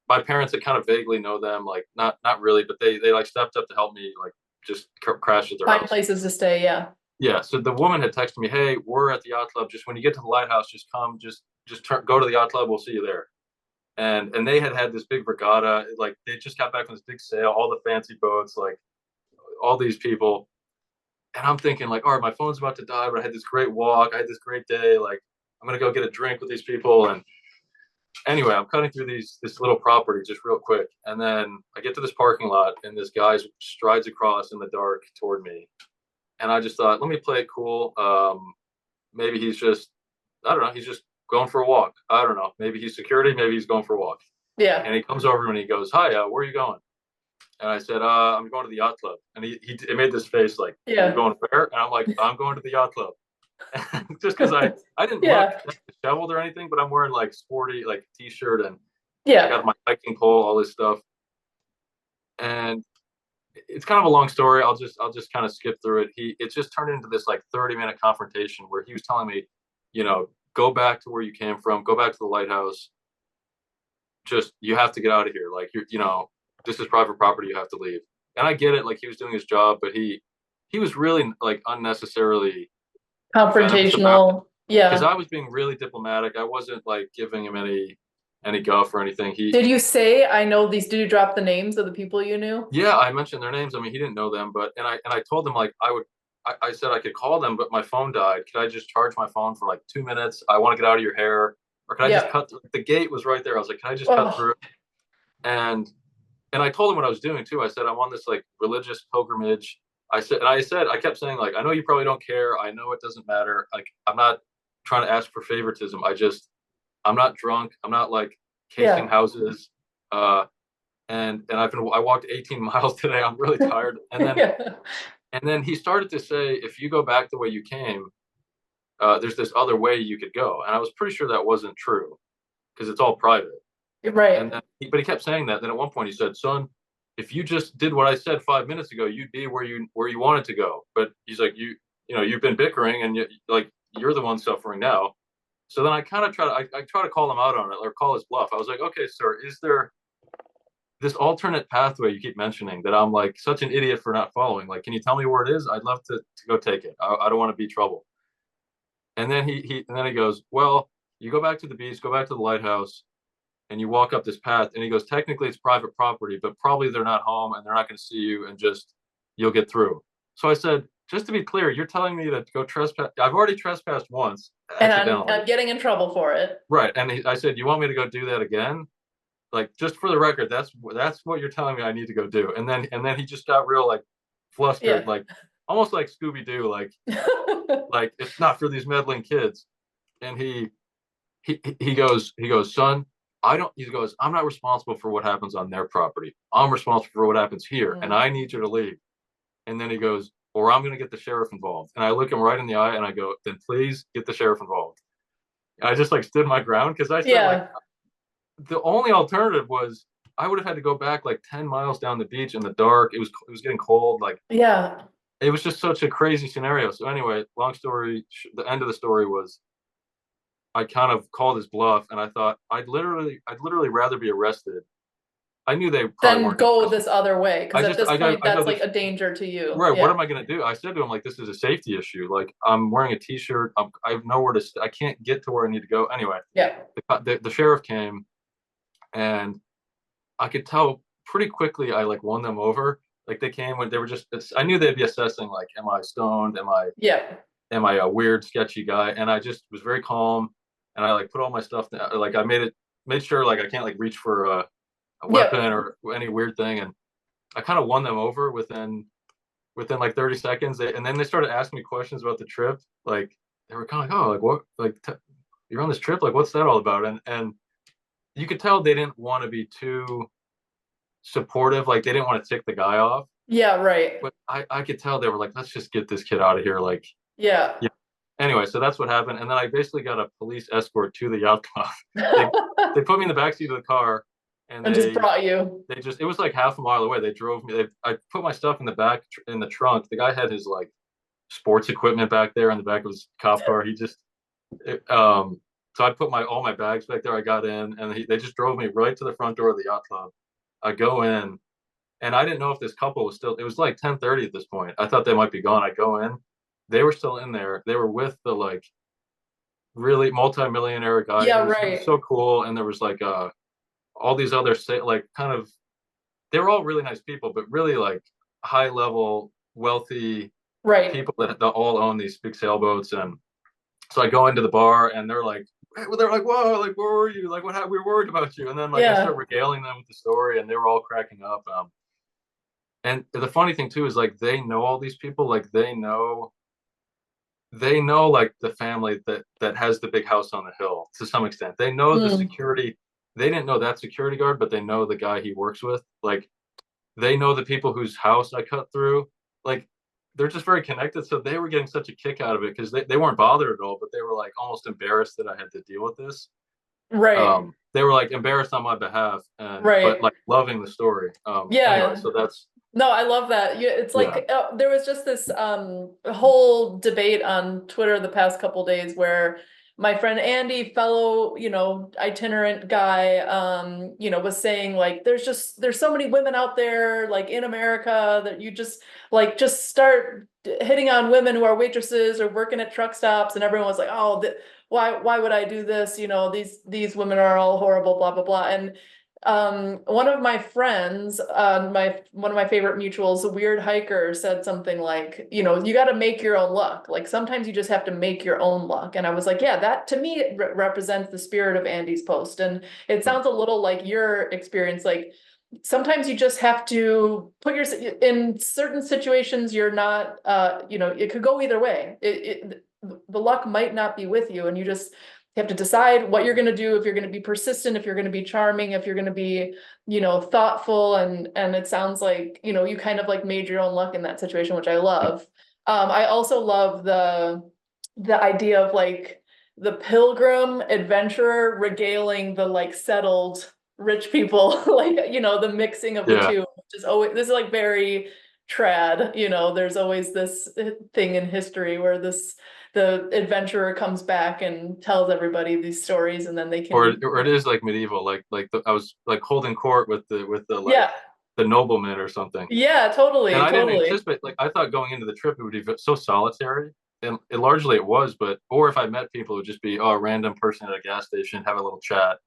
my parents that kind of vaguely know them, like not really, but they like stepped up to help me like just crash at their Find house. places to stay, yeah. Yeah, so the woman had texted me, "Hey, we're at the yacht club. Just when you get to the lighthouse, just come, go to the yacht club. We'll see you there." And they had this big regatta. Like they just got back from this big sail, all the fancy boats, like all these people. And I'm thinking, like, all right, my phone's about to die, but I had this great walk. I had this great day. Like, I'm gonna go get a drink with these people. And anyway, I'm cutting through this little property just real quick, and then I get to this parking lot, and this guy strides across in the dark toward me, and I just thought, let me play it cool. Maybe he's just, I don't know, he's just going for a walk. I don't know. Maybe he's security. Maybe he's going for a walk. Yeah. And he comes over and he goes, "Hi, where are you going?" And I said, "I'm going to the yacht club." And he made this face like, "You're Yeah. going where?" And I'm like, "I'm going to the yacht club." Just because I didn't look Yeah. disheveled or anything, but I'm wearing like sporty like t-shirt and I Yeah. got my hiking pole, all this stuff. And it's kind of a long story. I'll just kind of skip through it. It just turned into this like 30-minute confrontation where he was telling me, go back to where you came from, go back to the lighthouse. Just you have to get out of here. Like this is private property. You have to leave. And I get it. Like he was doing his job, but he was really like unnecessarily venomous about it Confrontational. because Yeah. I was being really diplomatic. I wasn't like giving him any guff or anything. Did you say, I know these, did you drop the names of the people you knew? Yeah, I mentioned their names. I mean, he didn't know them, but and I told him like I said I could call them, but my phone died. Could I just charge my phone for like 2 minutes? I want to get out of your hair, or can I just Yeah. cut through? The gate was right there. I was like, can I just cut Oh, through? And and I told him what I was doing too. I said I'm on this like religious pilgrimage. I kept saying like I know you probably don't care. I know it doesn't matter. Like I'm not trying to ask for favoritism. I'm not drunk. I'm not like casing yeah. houses. Uh, and I walked 18 miles today. I'm really tired. Yeah. And then he started to say, if you go back the way you came, there's this other way you could go. And I was pretty sure that wasn't true because it's all private. And Right. but he kept saying that. Then at one point he said, "Son, if you just did what I said 5 minutes ago, you'd be where you wanted to go." But he's like, you've been bickering, and you're the one suffering now. So then I kind of I try to call him out on it or call his bluff. I was like, "Okay, sir, is there this alternate pathway you keep mentioning that I'm like such an idiot for not following? Like, can you tell me where it is? I'd love to go take it. I don't want to be trouble." And then he goes, "Well, you go back to the beach, go back to the lighthouse, and you walk up this path." And he goes, "Technically, it's private property, but probably they're not home and they're not going to see you, and just you'll get through." So I said, "Just to be clear, you're telling me to go trespass? I've already trespassed once And I'm accidentally, getting in trouble for it. right?" And I said, "You want me to go do that again?" Like, just for the record, that's what you're telling me I need to go do. And then he just got real like flustered, Yeah. like almost like Scooby Doo, like it's not for these meddling kids. And he goes, "Son, I don't." He goes, "I'm not responsible for what happens on their property. I'm responsible for what happens here, and Mm. I need you to leave." And then he goes, "Or I'm going to get the sheriff involved." And I look him right in the eye and I go, "Then please get the sheriff involved." And I just like stood my ground because I said like Yeah. the only alternative was I would have had to go back like 10 miles down the beach in the dark. It was getting cold. Like Yeah. it was just such a crazy scenario. So anyway, long story, the end of the story was I kind of called his bluff, and I thought I'd literally rather be arrested. I knew they probably Then weren't going to go arrest me. this other way, because I at just this point, I go that's like this a danger to you. right. What Yeah. am I going to do? I said to him like, this is a safety issue. Like I'm wearing a t-shirt. I have nowhere to. I can't get to where I need to go. Anyway, Yeah. the sheriff came, and I could tell pretty quickly I like won them over. Like they came when they were just. I knew they'd be assessing like, am I stoned? Yeah. Am I a weird, sketchy guy? And I just was very calm, and I like put all my stuff down. Like I made sure like I can't like reach for a weapon Yep. or any weird thing. And I kind of won them over within like 30 seconds. And then they started asking me questions about the trip. Like they were kind of like, oh, like what, like you're on this trip, like what's that all about? And you could tell they didn't want to be too supportive. Like they didn't want to tick the guy off. Yeah, right. But I could tell they were like, let's just get this kid out of here. Like, Yeah. yeah. Anyway, so that's what happened. And then I basically got a police escort to the yacht club. they they put me in the backseat of the car, and And just brought you. they just it was like half a mile away. They drove me. I put my stuff in the back in the trunk. The guy had his like sports equipment back there in the back of his cop car. It, um so I put my all my bags back there. I got in, and they just drove me right to the front door of the yacht club. I go in, and I didn't know if this couple was still. It was like 10:30 at this point. I thought they might be gone. I go in, they were still in there. They were with the like really multimillionaire guy. Yeah, He was right. so cool, and there was like all these other like kind of they were all really nice people, but really like high level, wealthy Right. people that all own these big sailboats. And so I go into the bar, and they're like, "Whoa, like where were you? Like what happened? We were worried about you." And then like I start Yeah. regaling them with the story, and they were all cracking up. And the funny thing too is like they know all these people, like they know like the family that has the big house on the hill to some extent. They know the Mm. security. They didn't know that security guard, but they know the guy he works with. Like they know the people whose house I cut through. Like they're just very connected. So they were getting such a kick out of it because they weren't bothered at all, but they were like almost embarrassed that I had to deal with this. Right. They were like embarrassed on my behalf, and but Right. like loving the story. Anyway, Yeah. so No, I love that. Yeah, it's Yeah, like there was just this whole debate on Twitter the past couple days where my friend Andy, fellow, itinerant guy, was saying like there's so many women out there like in America that you just start hitting on women who are waitresses or working at truck stops, and everyone was like, "Oh, why would I do this? These women are all horrible, blah blah blah." And one of my friends, my one of my favorite mutuals, a weird hiker, said something like, you got to make your own luck. Like sometimes you just have to make your own luck. And I was like, yeah, that to me represents the spirit of Andy's post. And it mm, sounds a little like your experience. Like sometimes you just have to put your in certain situations. You're not, it could go either way. The luck might not be with you, and you have to decide what you're going to do, if you're going to be persistent, if you're going to be charming, if you're going to be, thoughtful. And it sounds like, you kind of like made your own luck in that situation, which I mm, love. I also love the idea of like the pilgrim adventurer regaling the like settled rich people, like, the mixing of the yeah. two, which is always, this is like very trad, there's always this thing in history where the adventurer comes back and tells everybody these stories, and then they can, Or it is like medieval, I was like holding court with the like yeah, the nobleman or something. yeah, And totally, I didn't totally. anticipate, like, I thought going into the trip it would be so solitary, and largely it was. But or if I met people, it would just be, oh, a random person at a gas station, have a little chat,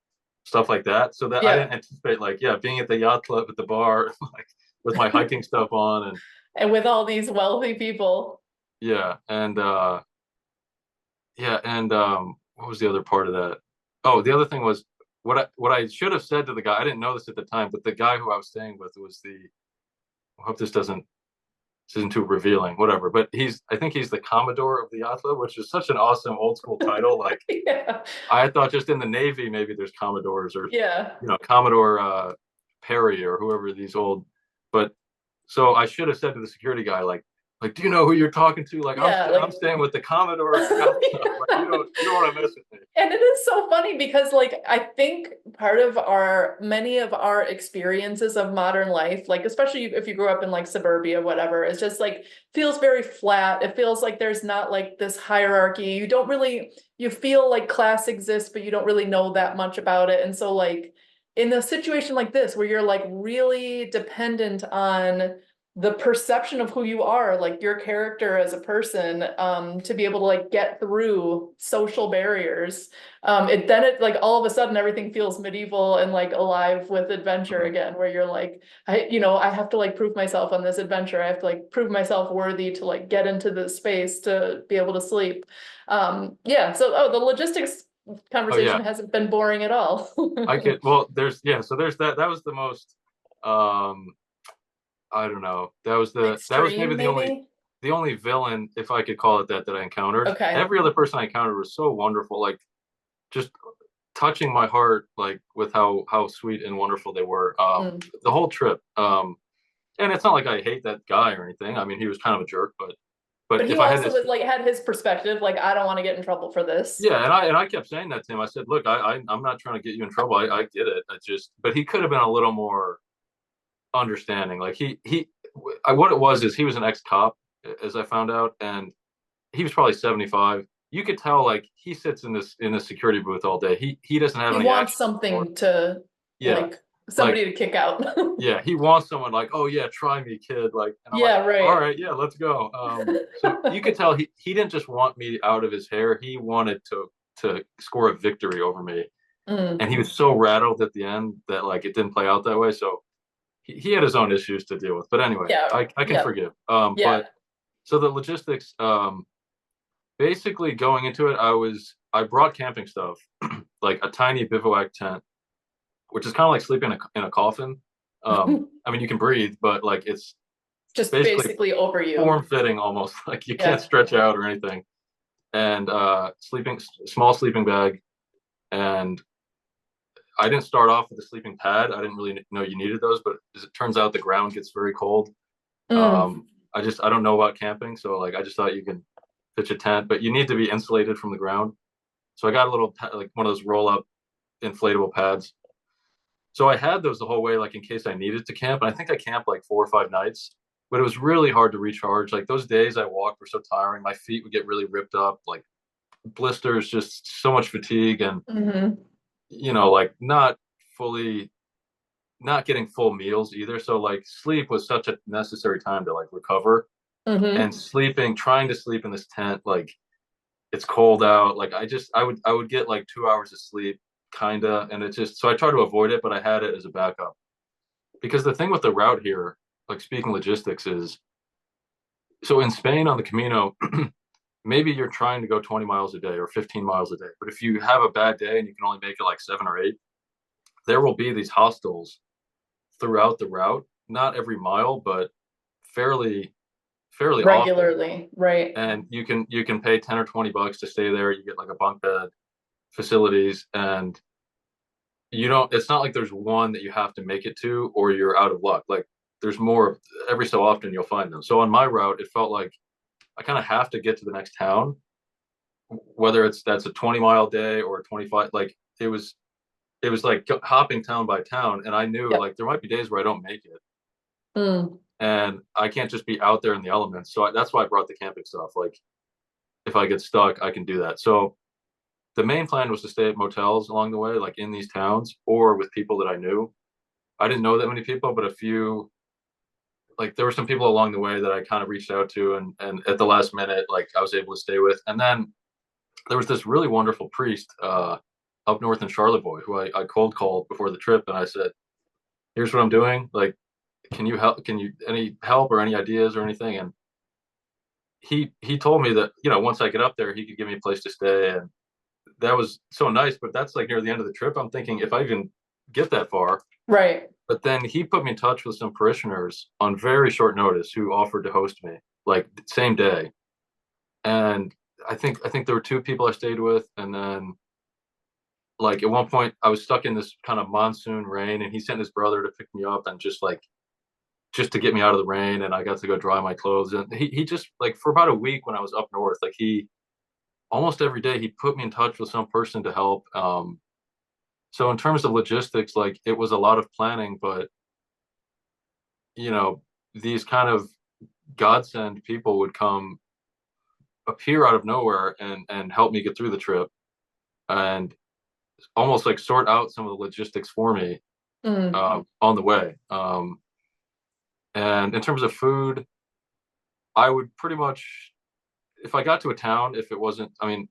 stuff like that. So that I Yeah. didn't anticipate, like, yeah, being at the yacht club at the bar, like with my hiking stuff on, and And with all these wealthy people. yeah, and what was the other part of that? Oh, the other thing was what I should have said to the guy. I didn't know this at the time, but the guy who I was staying with was the. I hope this isn't too revealing, whatever. But I think he's the Commodore of the Atla, which is such an awesome old school title. Like Yeah. I thought just in the Navy maybe there's Commodores, or Yeah. Commodore Perry or whoever these old. But so I should have said to the security guy, like, do you know who you're talking to? Like Yeah. I'm Like, staying with the Commodore of the Yacht Club. Like you don't want to mess with me. and it is so funny because like I think part of our many of our experiences of modern life, like especially if you grew up in like suburbia, whatever, it's just like feels very flat. It feels like there's not like this hierarchy. You feel like class exists, but you don't really know that much about it. And so like in a situation like this where you're like really dependent on the perception of who you are, like your character as a person, to be able to like get through social barriers. It like all of a sudden everything feels medieval and like alive with adventure Mhm. again, where you're like, I have to like prove myself on this adventure. I have to like prove myself worthy to like get into this space to be able to sleep. Yeah, so the logistics Oh yeah, conversation hasn't been boring at all. I could. Well, so there's that. That was the most. Um, I don't know. That was maybe Extreme, maybe? the only villain, if I could call it that I encountered. Okay. Every other person I encountered was so wonderful, like just touching my heart, like with how sweet and wonderful they were. Mm. The whole trip. And it's not like I hate that guy or anything. I mean, he was kind of a jerk, but But he if I had also this, was like had his perspective, like I don't want to get in trouble for this. yeah, and I kept saying that to him. I said, look, I'm not trying to get you in trouble. I get it. But he could have been a little more understanding. Like what it was is he was an ex-cop, as I found out, and he was probably 75. You could tell, like, he sits in this security booth all day. He doesn't have He any wants action anymore. something to Yeah, like like somebody to kick out. yeah, he wants someone like, oh yeah, try me, kid. Like, and I'm like, Yeah, all right. right, yeah, let's go. So you could tell he didn't just want me out of his hair. He wanted to score a victory over me, Mm. and he was so rattled at the end that like it didn't play out that way. So he had his own issues to deal with. But anyway, Yeah. I can Yeah. forgive. Yeah. But so the logistics, basically going into it, I brought camping stuff, like a tiny bivouac tent, which is kind of like sleeping in a coffin. I mean, you can breathe, but like it's Just basically basically over you. form fitting almost. Like you can't Yeah. stretch out or anything. And small sleeping bag. And I didn't start off with a sleeping pad. I didn't really know you needed those, but as it turns out, the ground gets very cold. Mm. I don't know about camping, so like I just thought you can pitch a tent, but you need to be insulated from the ground. So I got a little like one of those roll up inflatable pads, So I had those the whole way, like in case I needed to camp. And I think I camped like 4 or 5 nights, but it was really hard to recharge. Like those days I walked were so tiring. My feet would get really ripped up, like blisters, just so much fatigue, and Hmm. like fully not getting full meals either. So like sleep was such a necessary time to like recover. And Hmm. sleeping, trying to sleep in this tent, like it's cold out. Like I would get like 2 hours of sleep, kinda, and it's just so I try to avoid it, but I had it as a backup. Because the thing with the route here, like speaking logistics, is so in Spain on the Camino, maybe you're trying to go 20 miles a day or 15 miles a day. But if you have a bad day and you can only make it like 7 or 8, there will be these hostels throughout the route, not every mile, but fairly fairly often. Regularly, right. And you can pay 10 or 20 bucks to stay there. You get like a bunk bed, facilities, and you don't it's not like there's one that you have to make it to or you're out of luck. Like there's more every so often you'll find them. So on my route, it felt like I kind of have to get to the next town, whether that's a 20-mile day or a 25. Like it was like hopping town by town, and I knew Yep. like there might be days where I don't make it, Mm, and I can't just be out there in the elements. So that's why I brought the camping stuff. Like if I get stuck, I can do that. So the main plan was to stay at motels along the way, like in these towns or with people that I knew. I didn't know that many people, but a few, like there were some people along the way that I kind of reached out to, and at the last minute, like I was able to stay with. And then there was this really wonderful priest up north in Charlevoix who I cold called before the trip, and I said, "Here's what I'm doing. Like, can you help? Can you any help or any ideas or anything?" And he told me that once I get up there, he could give me a place to stay, and that was so nice. But that's like near the end of the trip. I'm thinking if I even get that far. right. But then he put me in touch with some parishioners on very short notice who offered to host me, like same day. And I think there were two people I stayed with, and then like at one point I was stuck in this kind of monsoon rain, and he sent his brother to pick me up and just to get me out of the rain, and I got to go dry my clothes. And he just like for about a week when I was up north, like he almost every day he put me in touch with some person to help. So in terms of logistics, like it was a lot of planning, but you know these kind of godsend people would come appear out of nowhere and help me get through the trip and almost like sort out some of the logistics for me Mm, on the way. And in terms of food, I would pretty much, if I got to a town, if it wasn't, I mean,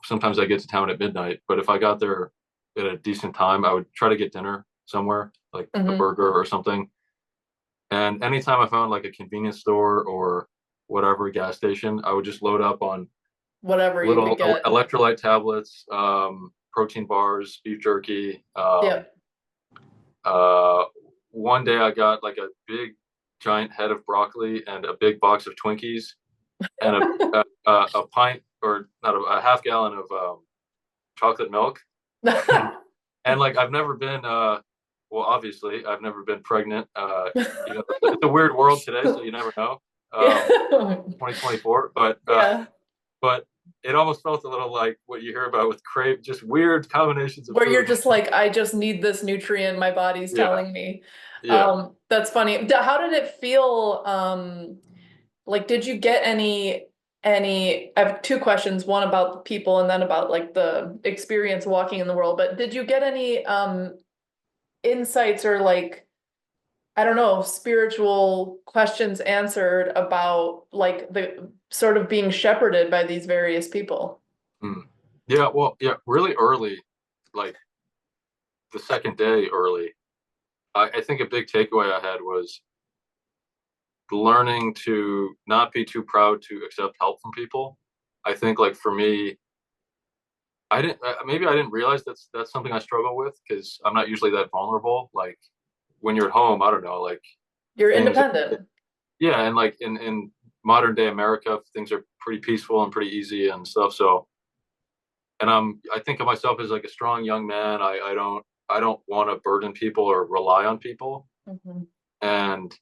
sometimes I get to town at midnight, but if I got there at a decent time, I would try to get dinner somewhere, like a hmm. burger or something. And anytime I found like a convenience store or whatever gas station, I would just load up on Whatever you could little get. electrolyte tablets, protein bars, beef jerky. Yep. Uh, one day I got like a big giant head of broccoli and a big box of Twinkies and a pint or not a half gallon of chocolate milk. And like I've never been well, obviously I've never been pregnant. It's a weird world today, so you never know. Um, Yeah. 2024, but Yeah. but it almost felt a little like what you hear about with crave, just weird combinations of Where you're food. just like, I just need this nutrient my body's Yeah, telling me. yeah. That's funny. How did it feel? Like, did you get I have two questions, one about the people and then about like the experience walking in the world, but did you get any insights or like, I don't know, spiritual questions answered about like the sort of being shepherded by these various people? Mm. Yeah, well, yeah, really early, like the second day early. I think a big takeaway I had was learning to not be too proud to accept help from people. I think like for me, I didn't maybe I didn't realize that's something I struggle with because I'm not usually that vulnerable. Like when you're at home, I don't know, like You're things, independent. yeah, and like in modern day America, things are pretty peaceful and pretty easy and stuff. So, and I think of myself as like a strong young man. I don't want to burden people or rely on people. Mhm. And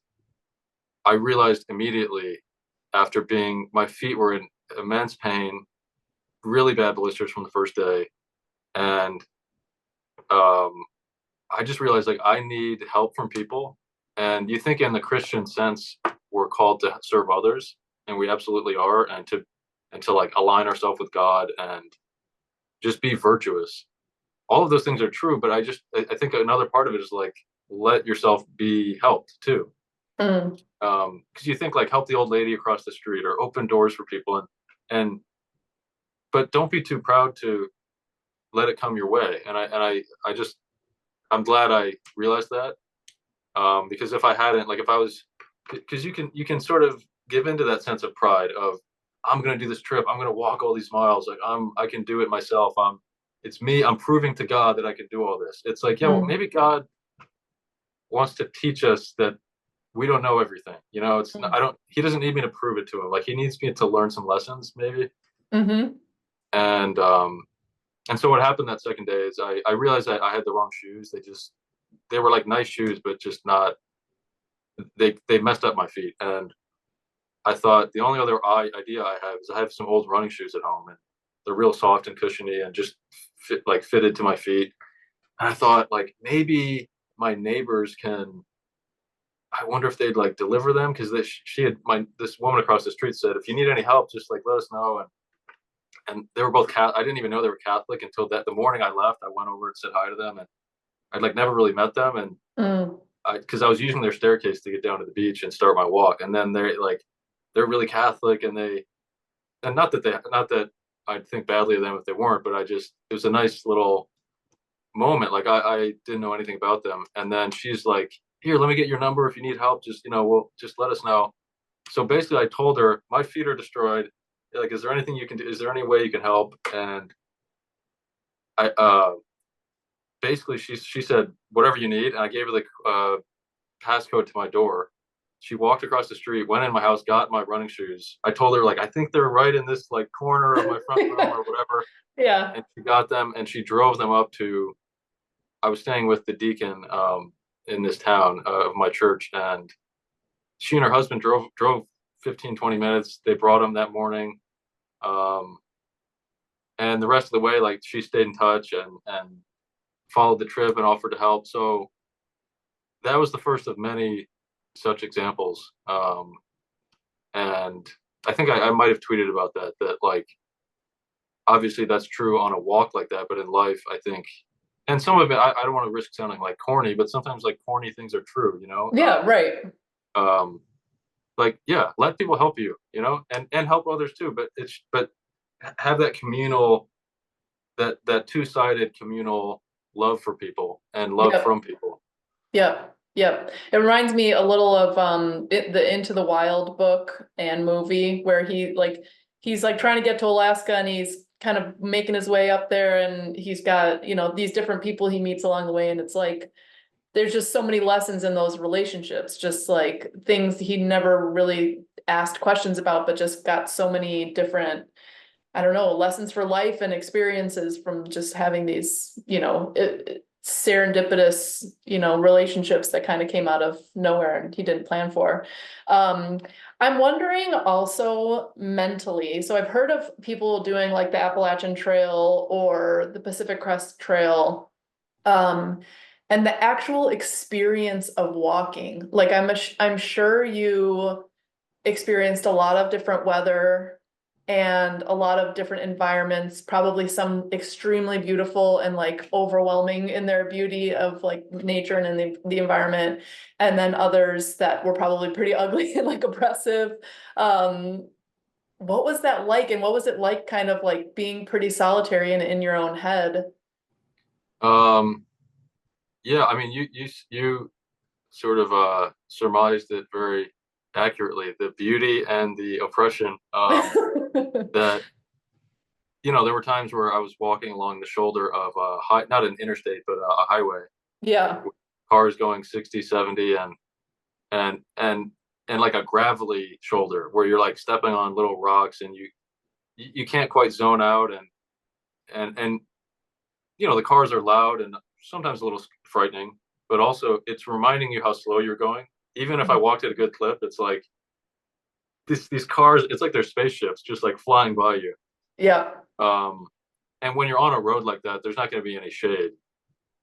I realized immediately after my feet were in immense pain, really bad blisters from the first day, and um, I just realized like I need help from people. And you think in the Christian sense, we're called to serve others, and we absolutely are, and to like align ourselves with God and just be virtuous. All of those things are true, but I think another part of it is like let yourself be helped too. Mm, Because you think like help the old lady across the street or open doors for people, and but don't be too proud to let it come your way. I just I'm glad I realized that. Because if I hadn't, like if I was, because you can sort of give into that sense of pride of I'm gonna do this trip, I'm gonna walk all these miles, like I can do it myself. It's me, I'm proving to God that I can do all this. It's like, yeah, well, mm, maybe God wants to teach us that we don't know everything. You know, it's not, mm, I don't. He doesn't need me to prove it to him. Like he needs me to learn some lessons, maybe. mm-hmm. And um, and so what happened that second day is I realized that I had the wrong shoes. They were like nice shoes, but just not. They messed up my feet, and I thought the only other idea I have is I have some old running shoes at home, and they're real soft and cushiony and just fitted to my feet. And I thought like maybe my neighbors can. I wonder if they'd like deliver them because she had my this woman across the street said if you need any help just like let us know, and they were both Catholic. I didn't even know they were Catholic until that the morning I left. I went over and said hi to them, and I'd like never really met them, and Mm, because I was using their staircase to get down to the beach and start my walk, and then they're really Catholic, and not that I'd think badly of them if they weren't, but it was a nice little moment. Like I didn't know anything about them, and then she's like, "Here, let me get your number if you need help. Just well, just let us know." So basically, I told her my feet are destroyed. Like, is there anything you can do? Is there any way you can help? And I basically she said whatever you need, and I gave her the passcode to my door. She walked across the street, went in my house, got my running shoes. I told her like I think they're right in this like corner of my front room or whatever, yeah. and she got them and she drove them up to. I was staying with the deacon in this town of my church, and she and her husband drove 15-20 minutes. They brought them that morning, um, and the rest of the way, like she stayed in touch and followed the trip and offered to help. So that was the first of many such examples. And I think I might have tweeted about that, that like, obviously that's true on a walk like that, but in life, I think, and some of it, I don't want to risk sounding like corny, but sometimes like corny things are true, you know? Yeah, right. Um, like, yeah, let people help you, you know, and help others too, but have that communal, that two-sided communal love for people and love from Yep. people. Yep. Yep. It reminds me a little of the Into the Wild book and movie where he's like trying to get to Alaska and he's kind of making his way up there and he's got, these different people he meets along the way and it's like there's just so many lessons in those relationships, just like things he never really asked questions about, but just got so many different, I don't know, lessons for life and experiences from just having these, serendipitous, relationships that kind of came out of nowhere and he didn't plan for. Um, I'm wondering also mentally. So I've heard of people doing like the Appalachian Trail or the Pacific Crest Trail. Um, and the actual experience of walking, like I'm sure you experienced a lot of different weather and a lot of different environments, probably some extremely beautiful and like overwhelming in their beauty of like nature and in the environment, and then others that were probably pretty ugly and like oppressive. Um, what was that like, and what was it like kind of like being pretty solitary and in your own head? Um, yeah, I mean, you sort of surmised it very accurately. The beauty and the oppression. That there were times where I was walking along the shoulder of a high, not an interstate, but a highway, Yeah, with cars going 60, 70, and and and like a gravelly shoulder where you're like stepping on little rocks and you can't quite zone out and the cars are loud and sometimes a little frightening, but also it's reminding you how slow you're going. Even if I walked at a good clip, it's like these cars, it's like they're spaceships just like flying by you. yeah, Um, and when you're on a road like that, there's not going to be any shade.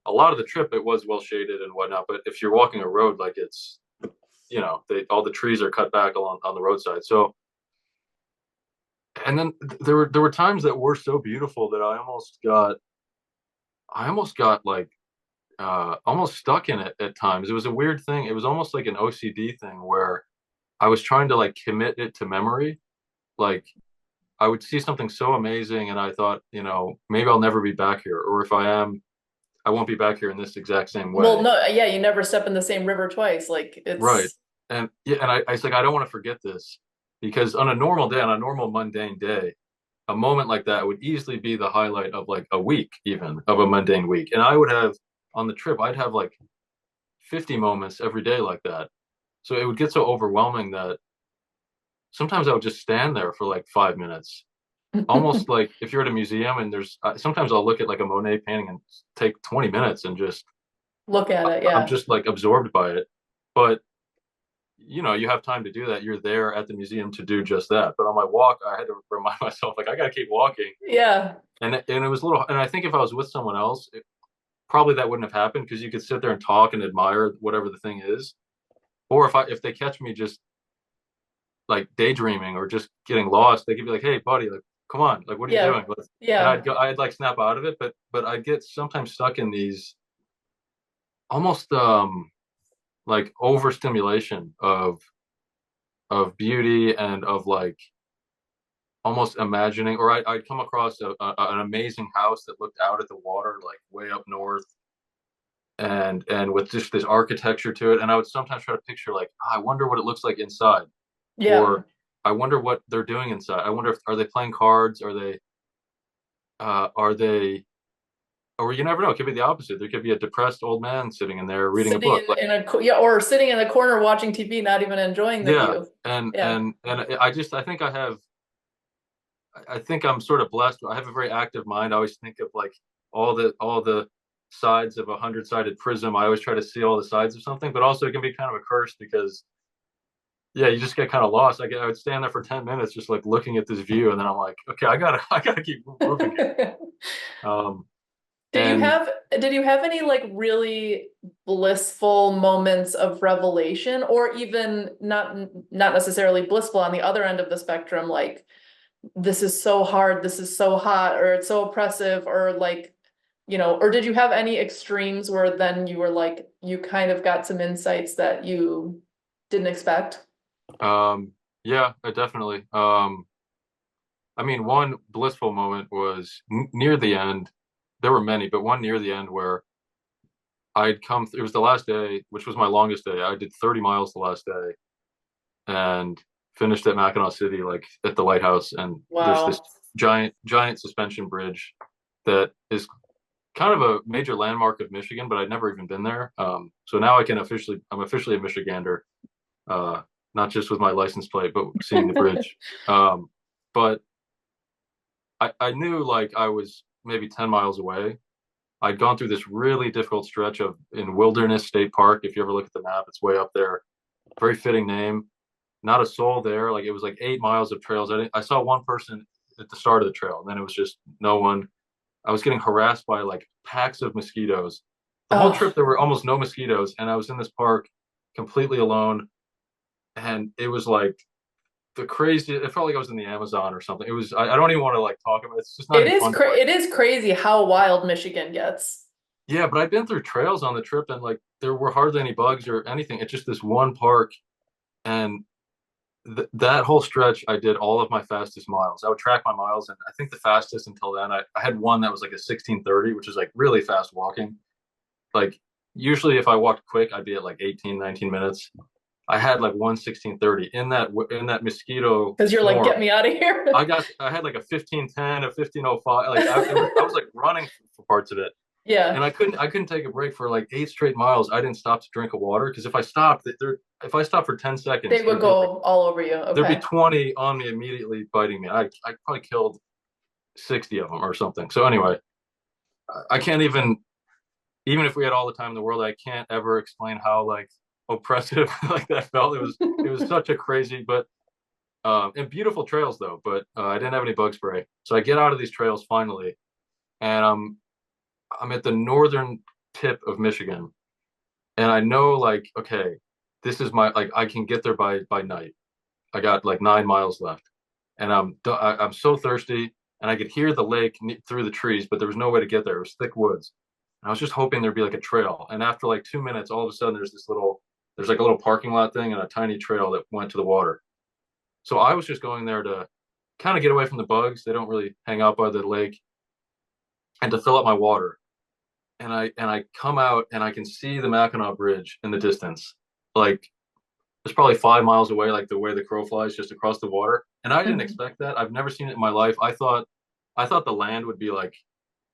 a lot of the trip it was well shaded and whatnot. But if you're walking a road, like it's, all the trees are cut back along on the roadside. So, and then there were times that were so beautiful that I almost got like almost stuck in it at times. It was a weird thing. It was almost like an OCD thing where I was trying to like commit it to memory. Like I would see something so amazing and I thought, maybe I'll never be back here. Or if I am, I won't be back here in this exact same Well, way. no, yeah, you never step in the same river twice. Like Right. it's And yeah, and I was like, I don't want to forget this because on a normal day, on a normal mundane day, a moment like that would easily be the highlight of like a week, even of a mundane week. And I would have on the trip, I'd have like 50 moments every day like that. So it would get so overwhelming that sometimes I would just stand there for like 5 minutes, almost like if you're at a museum and there's sometimes I'll look at like a Monet painting and take 20 minutes and just look at it, I'm yeah. just like absorbed by it. But you have time to do that. You're there at the museum to do just that. But on my walk, I had to remind myself like I got to keep walking. Yeah. And it was a little. And I think if I was with someone else, probably that wouldn't have happened because you could sit there and talk and admire whatever the thing is. Or if they catch me just like daydreaming or just getting lost, they could be like, "Hey, buddy, like, come on, like, what are you Yeah. doing?" And Yeah. I'd like snap out of it, but I'd get sometimes stuck in these almost like overstimulation of beauty and of like almost imagining, or I'd come across an amazing house that looked out at the water, like way up north, and with just this architecture to it. And I would sometimes try to picture, like, I wonder what it looks like inside, Yeah. or I wonder what they're doing inside. I wonder if are they playing cards? Are they, or you never know. It could be the opposite. There could be a depressed old man sitting in there reading a Sitting book. Like, yeah, or sitting in the corner watching TV, not even enjoying the yeah, view. and Yeah. and and I think I'm sort of blessed. I have a very active mind. I always think of like all the sides of a hundred-sided prism. I always try to see all the sides of something, but also it can be kind of a curse because yeah, you just get kind of lost. I would stand there for 10 minutes just like looking at this view, and then I'm like, okay, I gotta keep moving here. Um, Did you and have did you have any like really blissful moments of revelation, or even not necessarily blissful on the other end of the spectrum, like this is so hard, this is so hot, or it's so oppressive, or like, or did you have any extremes where then you were like, you kind of got some insights that you didn't expect? yeah, I definitely. I mean, one blissful moment was near the end. There were many, but one near the end where it was the last day, which was my longest day. I did 30 miles the last day and finished at Mackinac City, like at the lighthouse. And there's this Wow. giant, giant suspension bridge that is kind of a major landmark of Michigan, but I'd never even been there. So now I'm officially a Michigander, uh, not just with my license plate, but seeing the bridge. Um, but I knew like I was maybe 10 miles away. I'd gone through this really difficult stretch of in Wilderness State Park. If you ever look at the map, it's way up there. Very fitting name. Not a soul there. Like it was like 8 miles of trails. I saw one person at the start of the trail, and then it was just no one. I was getting harassed by like packs of mosquitoes. The whole Oh, trip there were almost no mosquitoes, and I was in this park completely alone, and it was like the crazy. It felt like I was in the Amazon or something. It was. I don't even want to like talk about it. It's just not even fun. it is crazy how wild Michigan gets. Yeah, but I've been through trails on the trip, and like there were hardly any bugs or anything. It's just this one park, and that whole stretch, I did all of my fastest miles. I would track my miles, and I think the fastest until then, I had one that was like a 16:30, which is like really fast walking. Like usually, if I walked quick, I'd be at like 18, 19 minutes. I had like 1:16:30 in that mosquito Because you're like, swarm. get me out of here. I had like a 15:10, a 15:05. Like I was like running for parts of it, Yeah, and I couldn't take a break for like 8 straight miles. I didn't stop to drink a water because if I stopped for 10 they seconds, would go all over you. there'd be Okay. 20 on me immediately biting me. I probably killed 60 of them or something. So anyway, I can't even if we had all the time in the world, I can't ever explain how like oppressive like that felt. It was such a crazy, but and beautiful trails though. But I didn't have any bug spray, so I get out of these trails finally, and I'm at the northern tip of Michigan, and I know like, okay, this is my like I can get there by night. I got like 9 miles left, and I'm so thirsty, and I could hear the lake through the trees, but there was no way to get there. It was thick woods. And I was just hoping there'd be like a trail. And after like 2 minutes, all of a sudden there's like a little parking lot thing and a tiny trail that went to the water. So I was just going there to kind of get away from the bugs. They don't really hang out by the lake, and to fill up my water. And I come out and I can see the Mackinac Bridge in the distance. Like it's probably 5 miles away, like the way the crow flies, just across the water. And I didn't Mhm. expect that. I've never seen it in my life. I thought the land would be like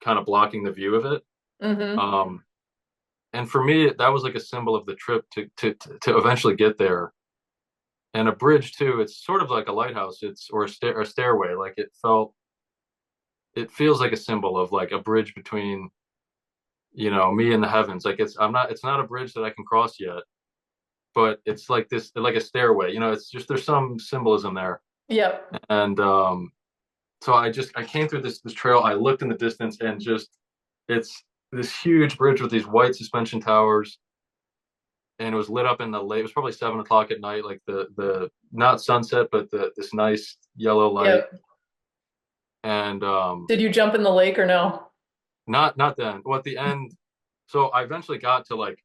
kind of blocking the view of it. Mhm. Um, and for me, that was like a symbol of the trip to eventually get there. And a bridge too. It's sort of like a lighthouse. It's or a stairway. Like it feels like a symbol of like a bridge between me and the heavens. Like it's not a bridge that I can cross yet, but it's like this like a stairway. It's just there's some symbolism there. Yep. And so I came through this trail. I looked in the distance and just it's this huge bridge with these white suspension towers, and it was lit up in the late. It was probably 7 o'clock at night, like the not sunset, but the this nice yellow light. Yep. And Did you jump in the lake or no? not then. Well, at the end, so I eventually got to like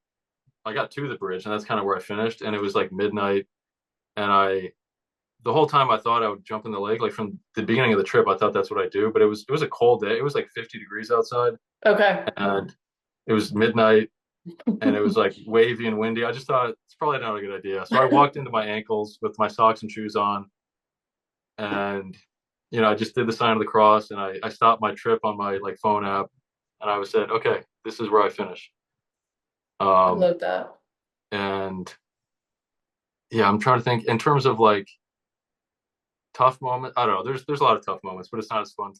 I got to the bridge, and that's kind of where I finished. And it was like midnight, and the whole time I thought I would jump in the lake. Like from the beginning of the trip, I thought that's what I do. But it was a cold day. It was like 50 degrees outside, Okay. and it was midnight, and it was like wavy and windy. I just thought it's probably not a good idea. So I walked into my ankles with my socks and shoes on, and I just did the sign of the cross, and I stopped my trip on my like phone app, and I was said, okay, this is where I finish. I Um, love that. and yeah, I'm trying to think in terms of like tough moment. I don't know. There's a lot of tough moments, but it's not as fun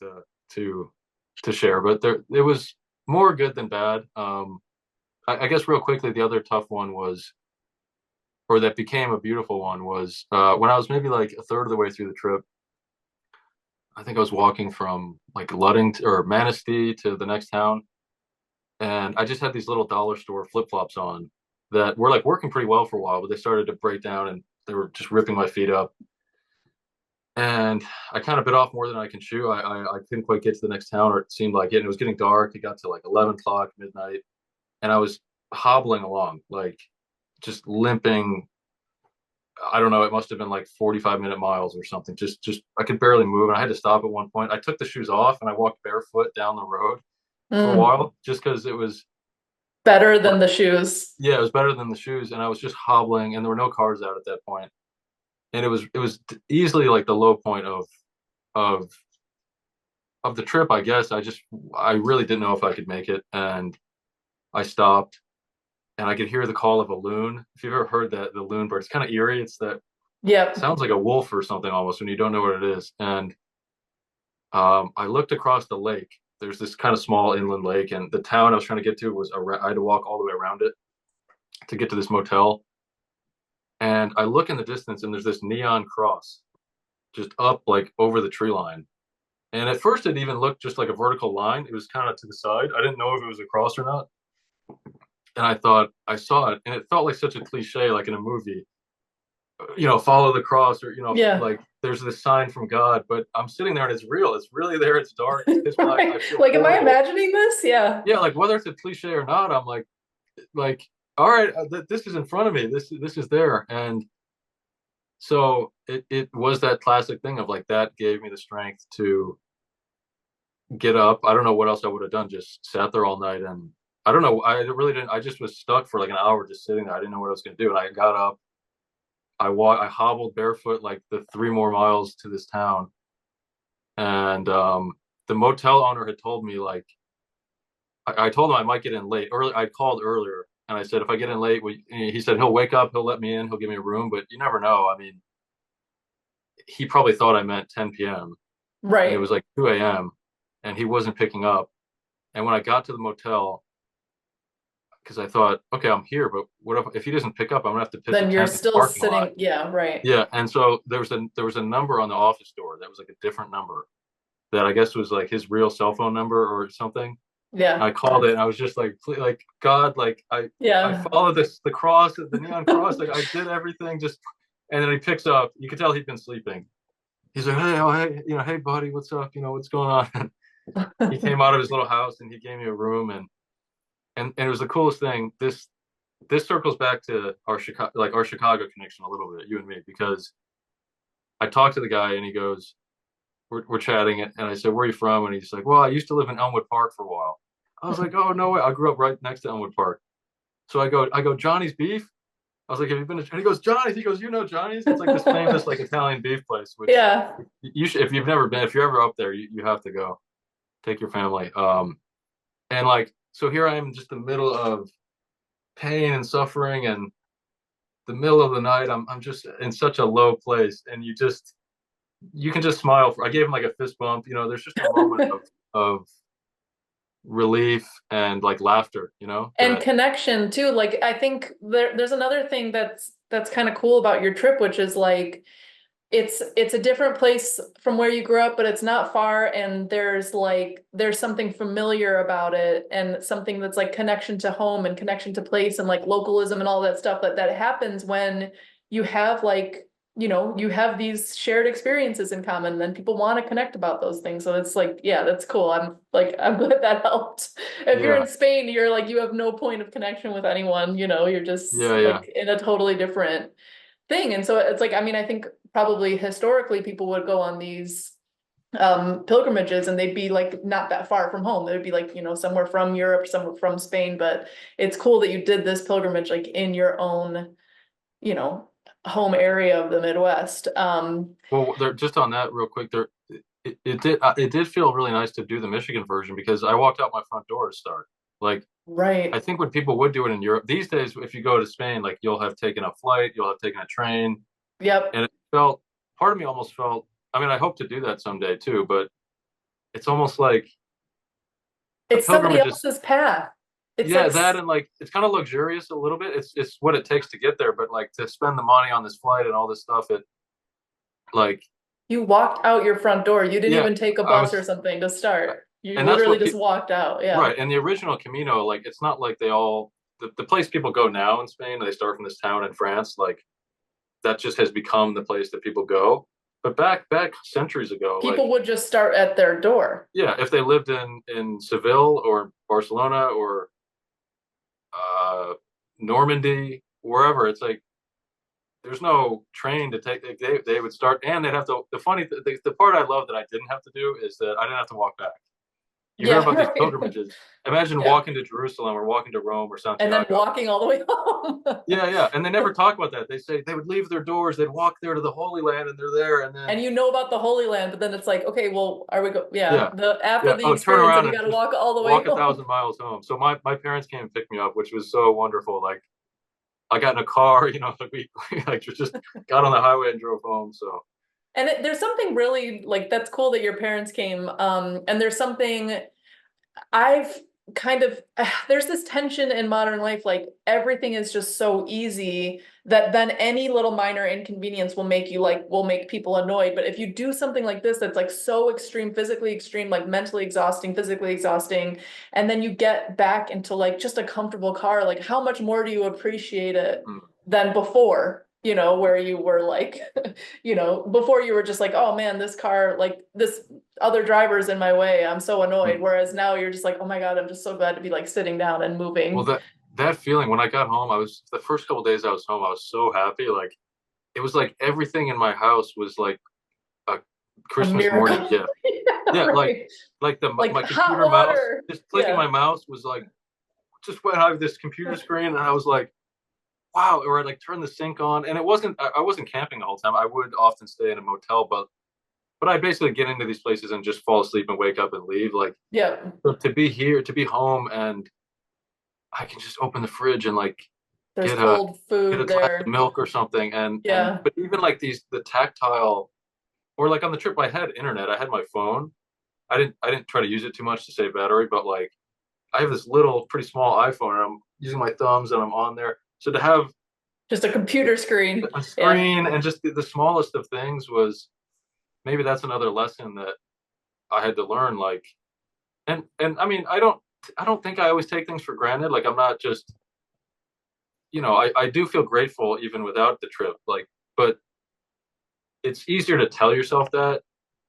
to to share. But there it was more good than bad. I guess real quickly, the other tough one was, or that became a beautiful one was when I was maybe like a third of the way through the trip. I think I was walking from like Luddington or Manistee to the next town, and I just had these little dollar store flip flops on that were like working pretty well for a while, but they started to break down and they were just ripping my feet up. And I kind of bit off more than I can chew. I couldn't quite get to the next town, or it seemed like it. And it was getting dark. It got to like 11 o'clock, midnight, and I was hobbling along, like just limping. I don't know. It must have been like 45-minute miles or something. Just I could barely move, and I had to stop at one point. I took the shoes off and I walked barefoot down the road for a Mm. while, just because it was Better than like, the shoes. yeah, it was better than the shoes. And I was just hobbling, and there were no cars out at that point, and it was easily like the low point of of the trip, I guess. I really didn't know if I could make it, and I stopped, and I could hear the call of a loon. If you've ever heard that, the loon bird, it's kind of eerie. It's that Yep. sounds like a wolf or something almost when you don't know what it is. And I looked across the lake. There's this kind of small inland lake, and the town I was trying to get to was around. I had to walk all the way around it to get to this motel. And I look in the distance, and there's this neon cross just up like over the tree line. And at first, it even looked just like a vertical line. It was kind of to the side. I didn't know if it was a cross or not. And I thought I saw it, and it felt like such a cliche, like in a movie, follow the cross, or Yeah. like there's this sign from God. But I'm sitting there, and it's real. It's really there. It's dark. It's pitch black. Right. I feel Like, am I horrible. imagining this? Yeah. Yeah, like whether it's a cliche or not, I'm like, all right, this is in front of me. This is there, and so it was that classic thing of like that gave me the strength to get up. I don't know what else I would have done. Just sat there all night, and I don't know. I really didn't. I just was stuck for like an hour just sitting there. I didn't know what I was going to do, and I got up. I hobbled barefoot like the 3 more miles to this town, and the motel owner had told me like I told him I might get in late. Early, I called earlier, and I said if I get in late, he said he'll wake up, he'll let me in, he'll give me a room, but you never know. I mean, he probably thought I meant 10 p.m. and it Right. was like 2 a.m. and he wasn't picking up. And when I got to the motel, because I thought, okay, I'm here, but what if he doesn't pick up? I'm gonna have to pitch a Then you're tent in the still parking lot. sitting. Yeah. Right. Yeah, and so there was a number on the office door that was like a different number that I guess was like his real cell phone number or something. Yeah. I called it and I was just like God, like I Yeah. followed the cross, the neon cross, like I did everything just, and then he picks up. You could tell he'd been sleeping. He's like, hey, oh, hey, hey, buddy, what's up? What's going on? He came out of his little house and he gave me a room, and it was the coolest thing. This circles back to our Chicago connection a little bit, you and me, because I talked to the guy and he goes, we're chatting, and I said, where are you from? And he's like, well, I used to live in Elmwood Park for a while. I was like, oh, no way. I grew up right next to Elmwood Park. So I go, Johnny's Beef. I was like, have you been to, and he goes, Johnny's. He goes, Johnny's? It's like this famous like Italian beef place, which Yeah. you should, if you've never been, if you're ever up there, you have to go. Take your family. And like, so here I am, just the middle of pain and suffering, and the middle of the night. I'm just in such a low place, and you can just smile. I gave him like a fist bump. There's just a moment of relief and like laughter. And That connection too. Like I think there's another thing that's kind of cool about your trip, which is like it's a different place from where you grew up, but it's not far, and there's something familiar about it, and something that's like connection to home and connection to place and like localism and all that stuff that happens when you have like, you have these shared experiences in common, and then people want to connect about those things. So it's like, yeah, that's cool. I'm glad that helped. If you're in yeah, Spain, you're like, you have no point of connection with anyone, you're just yeah, yeah. like in a totally different thing. And so it's like, I mean, I think probably historically people would go on these pilgrimages, and they'd be like not that far from home. They'd be like, somewhere from Europe, somewhere from Spain. But it's cool that you did this pilgrimage like in your own, you know, home area of the Midwest. Well, they're just on that real quick. It did feel really nice to do the Michigan version because I walked out my front door to start. Like I Right. think when people would do it in Europe these days, if you go to Spain, like you'll have taken a flight, you'll have taken a train, Yep. and it felt, part of me almost felt, I mean, I hope to do that someday too, but it's almost like a It's somebody pilgrimage is, else's path. It's yeah, like that, and like it's kind of luxurious a little bit. It's what it takes to get there, but like to spend the money on this flight and all this stuff, it like, you walked out your front door. You didn't yeah, even take a I bus or was, something to start. You and that's literally what just people, walked out. Yeah. right. And the original Camino, like it's not like they all, the place people go now in Spain, they start from this town in France, like that just has become the place that people go. But back centuries ago, like, People would just start at their door. yeah, if they lived in Seville or Barcelona or uh, Normandy, wherever, it's like there's no train to take. They would start, and they'd have to. The part I love that I didn't have to do is that I didn't have to walk back. You hear Yeah, about these right. pilgrimages. Imagine Yeah. walking to Jerusalem or walking to Rome or And then Santiago. walking all the way home. Yeah, yeah, and they never talk about that. They say they would leave their doors, they'd walk there to the Holy Land, and they're there, and then And you know about the Holy Land, but then it's like, okay, well, are we yeah, yeah, the after yeah. the Oh, turn experience, and around you and got to just walk all the way walk a home. thousand miles home. So my parents came and picked me up, which was so wonderful. Like I got in a car, like we like just got on the highway and drove home. So And there's something really like that's cool that your parents came. And there's something I've kind of there's this tension in modern life, like everything is just so easy that then any little minor inconvenience will make people annoyed. But if you do something like this that's like so extreme, physically extreme, like mentally exhausting, physically exhausting, and then you get back into like just a comfortable car, like how much more do you appreciate it mm, than before? Where you were like, before you were just like, oh man, this car, like this other drivers in my way. I'm so annoyed. mm. Whereas now you're just like, oh my God, I'm just so glad to be like sitting down and Well, moving. that feeling when I got home, I was the first couple days I was home, I was so happy. Like it was like everything in my house was like a A Christmas morning miracle. gift. Yeah, Yeah, right. like Like my hot computer mouse, water. just clicking Yeah. my mouse was like just went out of this computer screen, and I was like, wow. Or I'd like turn the sink on, and I wasn't camping the whole time. I would often stay in a motel, but I basically get into these places and just fall asleep and wake up and leave. Like Yeah. so to be here, to be home, and I can just open the fridge and like There's get a cold get a food glass of there. milk or something, and Yeah. but even like the tactile, or like on the trip I had internet, I had my phone. I didn't try to use it too much to save battery, but like I have this little pretty small iPhone, and I'm using my thumbs and I'm on there. So to have Just a computer screen. a Yeah. screen and just the smallest of things was, maybe that's another lesson that I had to learn. Like, and I mean, I don't. I don't think I always take things for granted. Like I'm not just, I do feel grateful even without the trip. Like, but it's easier to tell yourself that.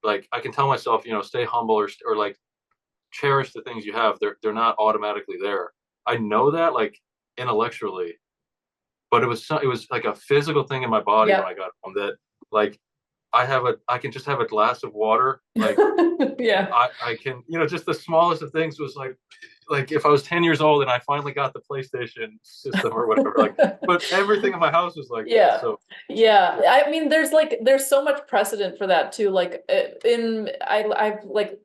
Like I can tell myself, stay humble or like cherish the things you have. They're not automatically there. I know that like intellectually, but it was like a physical thing in my body when Yep. I got home that like I can just have a glass of water. Like Yeah. I can, just the smallest of things was like if I was 10 years old and I finally got the PlayStation system or whatever, like, but everything in my house was like that. Yeah. So Yeah. I mean, there's so much precedent for that too. Like I've like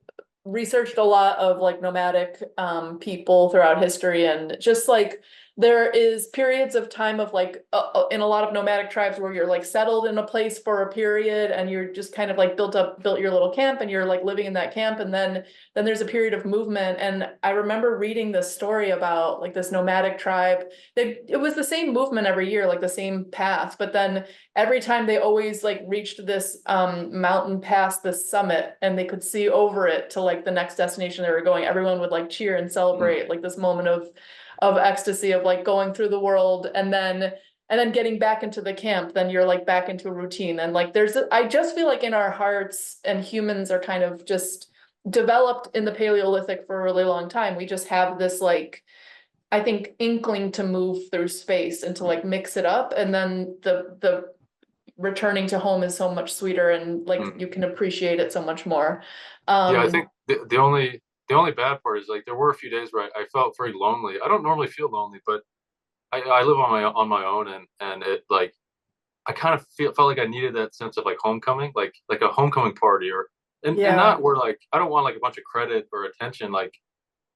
researched a lot of like nomadic people throughout history, and just like there is periods of time of like in a lot of nomadic tribes where you're like settled in a place for a period and you're just kind of like built your little camp and you're like living in that camp, and then there's a period of movement. And I remember reading this story about like this nomadic tribe. It was the same movement every year, like the same path, but then every time they always like reached this mountain past this summit and they could see over it to like the next destination they were going, everyone would like cheer and mm, celebrate like this moment of ecstasy of like going through the world, and then getting back into the camp, then you're like back into a routine. And like I just feel like in our hearts, and humans are kind of just developed in the Paleolithic for a really long time, we just have this like, I think, inkling to move through space and to like mix it up, and then the returning to home is so much sweeter, and like mm. you can appreciate it so much more. Yeah, I um think the only bad part is like there were a few days where I felt very lonely. I don't normally feel lonely, but I live on my own, and it like I kind of felt like I needed that sense of like homecoming, like a homecoming party, or and yeah, not where like I don't want like a bunch of credit or attention, like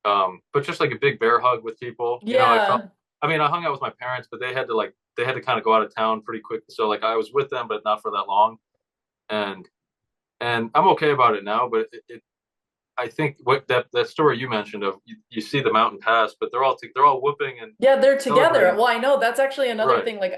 but just like a big bear hug with people. I felt. yeah, I mean, I hung out with my parents, but they had to kind of go out of town pretty quick, so like I was with them, but not for that long, and and I'm okay about it now. But I think what that story you mentioned of you see the mountain pass, but they're all whooping and yeah, they're together. celebrating. Well, I know that's actually another Right. thing. Like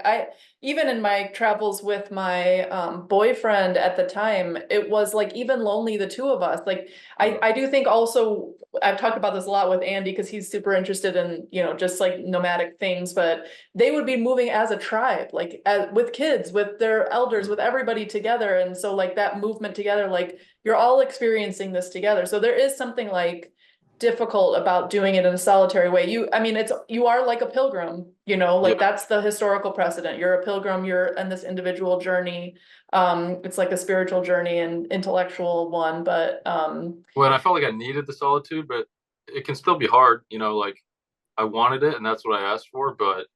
even in my travels with my boyfriend at the time, it was like even lonely, the two of us. Like I Mm, I do think also, I've talked about this a lot with Andy because he's super interested in, just like nomadic things, but they would be moving as a tribe, like with kids, with their elders, mm. with everybody together. And so like that movement together, like you're all experiencing this together. So there is something like difficult about doing it in a solitary way. I mean, you are like a pilgrim, like Yeah. that's the historical precedent. You're a pilgrim, you're in this individual journey. It's like a spiritual journey and intellectual one, but Well, and I felt like I needed the solitude, but it can still be hard. Like I wanted it, and that's what I asked for. But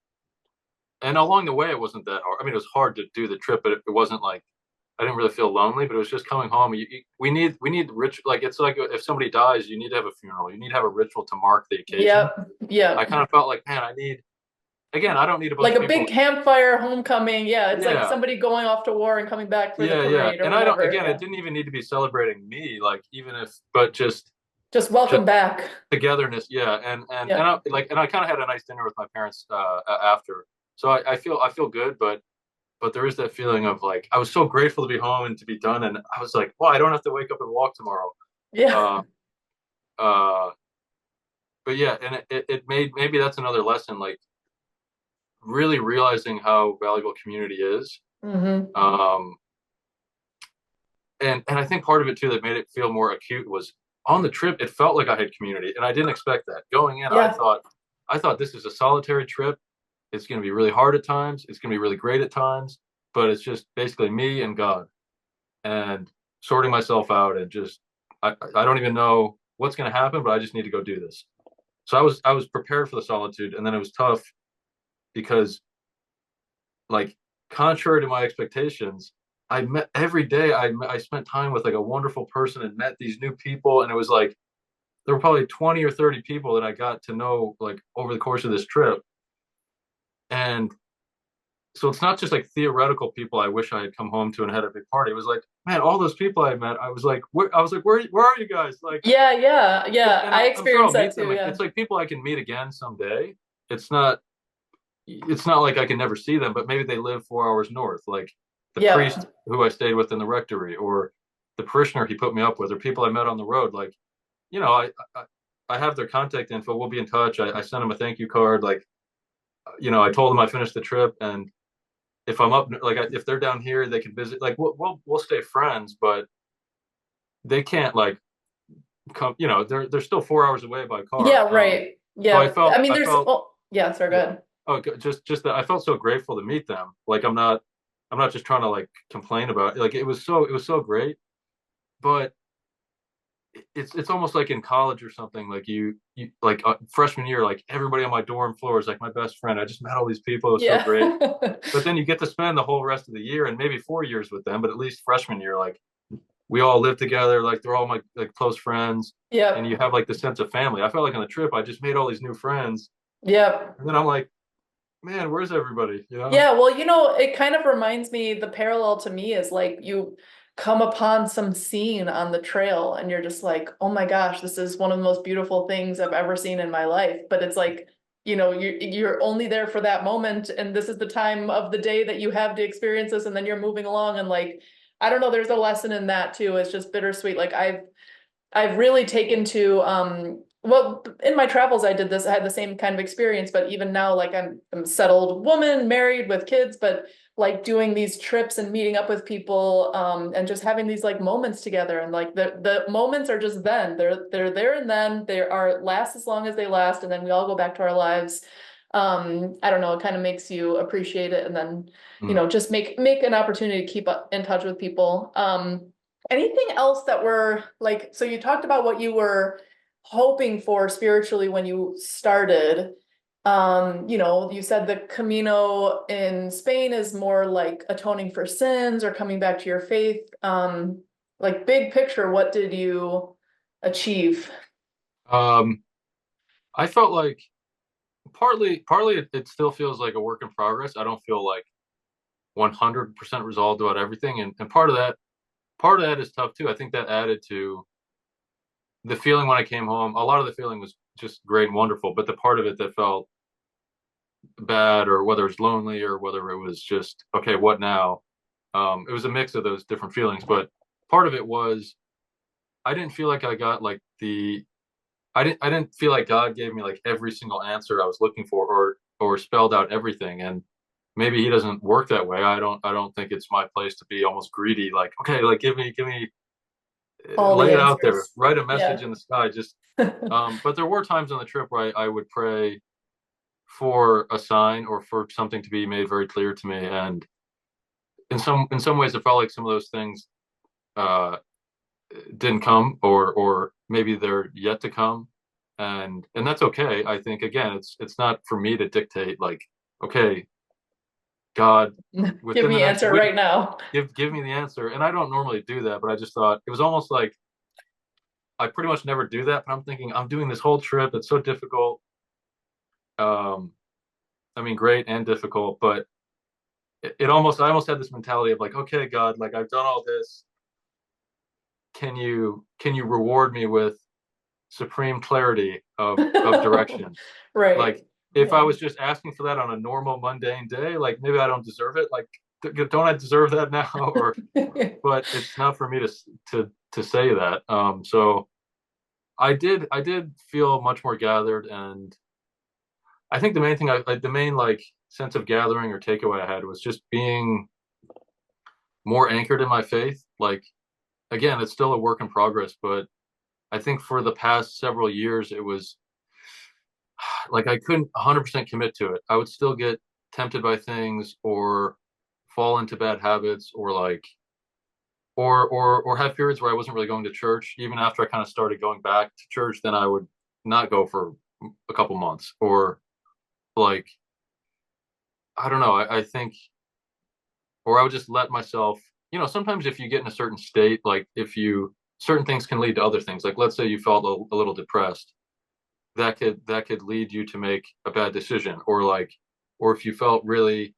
and along the way, it wasn't that hard. I mean, it was hard to do the trip, but it wasn't like I didn't really feel lonely. But it was just coming home. We need rich. Like it's like if somebody dies, you need to have a funeral. You need to have a ritual to mark the occasion. yep, I yep. kind of felt like, man, I need. Again, I don't need a bunch Like of a people. big campfire homecoming. Yeah, it's like Yeah, somebody going off to war and coming back for the yeah, yeah. parade or And I don't. whatever. Again, it Yeah. didn't even need to be celebrating me. Like even if, but Just just welcome back. togetherness. Yeah, and Yeah. I kind of had a nice dinner with my parents after. So I feel good, but there is that feeling of like I was so grateful to be home and to be done, and I was like, well, I don't have to wake up and walk tomorrow. Yeah. Uh, uh, but yeah, and it made maybe that's another lesson, like really realizing how valuable community is. Hmm. Um, and I think part of it too that made it feel more acute was on the trip. It felt like I had community, and I didn't expect that going in. I Yeah. thought I thought this is a solitary trip. It's going to be really hard at times. It's going to be really great at times, but it's just basically me and God and sorting myself out and just I don't even know what's going to happen, but I just need to go do this. So I was prepared for the solitude, and then it was tough because like contrary to my expectations, I met every day. I spent time with like a wonderful person and met these new people, and it was like there were probably 20 or 30 people that I got to know like over the course of this trip, and so it's not just like theoretical people I wish I had come home to and had a big party. It was like, man, all those people I met, where are you guys? Like, Yeah. Yeah. because Yeah. and I I'm sure I'll experienced that meet too. them. Yeah. It's like people I can meet again someday. It's not it's not like I can never see them, but maybe they live 4 hours north, like the Yeah. priest who I stayed with in the rectory, or the parishioner he put me up with, or people I met on the road. Like, you know, I have their contact info. We'll be in touch. I sent them a thank you card. Like, I told them I finished the trip, and if I'm up, like if they're down here, they can visit. Like we'll stay friends, but they can't like come. They're still 4 hours away by car. Yeah, right. So Yeah. I mean, I there's, felt oh, yeah, sorry, go yeah. ahead. Oh, just that I felt so grateful to meet them. Like I'm not just trying to like complain about it. Like it was so great, but it's almost like in college or something. Like you like freshman year, like everybody on my dorm floor is like my best friend. I just met all these people. It was so Yeah. great. But then you get to spend the whole rest of the year and maybe 4 years with them, but at least freshman year, like we all live together, like they're all my like close friends, and you Yep. have like the sense of family. I felt like on the trip I just made all these new friends, Yep. and then I'm like, man, where's everybody? Yeah, well, it kind of reminds me, the parallel to me is like you come upon some scene on the trail and you're just like, oh my gosh, this is one of the most beautiful things I've ever seen in my life. But it's like, you're only there for that moment, and this is the time of the day that you have to experience this, and then you're moving along, and like, I don't know, there's a lesson in that too. It's just bittersweet. Like I've really taken to well, in my travels I did this, I had the same kind of experience, but even now, like I'm a settled woman, married with kids, but like doing these trips and meeting up with people, and just having these like moments together, and like the moments are just then. They're there, and then they are last as long as they last, and then we all go back to our lives. I don't know, it kind of makes you appreciate it, and then Mm. just make an opportunity to keep up in touch with people. Anything else that were like, so you talked about what you were hoping for spiritually when you started. You said the Camino in Spain is more like atoning for sins or coming back to your faith. Like big picture, what did you achieve? Um, I felt like partly it still feels like a work in progress. I don't feel like 100% resolved about everything, and part of that is tough too. I think that added to the feeling when I came home. A lot of the feeling was just great and wonderful, but the part of it that felt bad, or whether it's lonely, or whether it was just okay, what now? It was a mix of those different feelings, but part of it was I didn't feel like I got like I didn't feel like God gave me like every single answer I was looking for, or spelled out everything. And maybe he doesn't work that way. I don't think it's my place to be almost greedy, like, okay, like give me All the lay it out there, answers. write a message Yeah. in the sky. Just but there were times on the trip where I would pray for a sign or for something to be made very clear to me. And in some ways it felt like some of those things uh didn't come, or maybe they're yet to come, and that's okay. I think again it's not for me to dictate like, okay, God, Give within the me next answer week right now. give me the answer. And I don't normally do that, but I just thought it was almost like I pretty much never do that, but I'm thinking I'm doing this whole trip, it's so difficult. um I mean, great and difficult, but it almost I almost had this mentality of like, okay, God, like I've done all this, can you reward me with supreme clarity of direction? Right. Like if I Yeah. was just asking for that on a normal mundane day, like maybe I don't deserve it. Like don't I deserve that now? Or but it's not for me to say that. So I did feel much more gathered, and I think the main thing the main like sense of gathering or takeaway I had was just being more anchored in my faith. Like again, it's still a work in progress, but I think for the past several years it was like I couldn't 100% commit to it. I would still get tempted by things, or fall into bad habits, or like or have periods where I wasn't really going to church. Even after I kind of started going back to church, then I would not go for a couple months, or like I don't know. I think, or I would just let myself. Sometimes if you get in a certain state, like if you certain things can lead to other things. Like let's say you felt a little depressed, that could lead you to make a bad decision, or like or if you felt really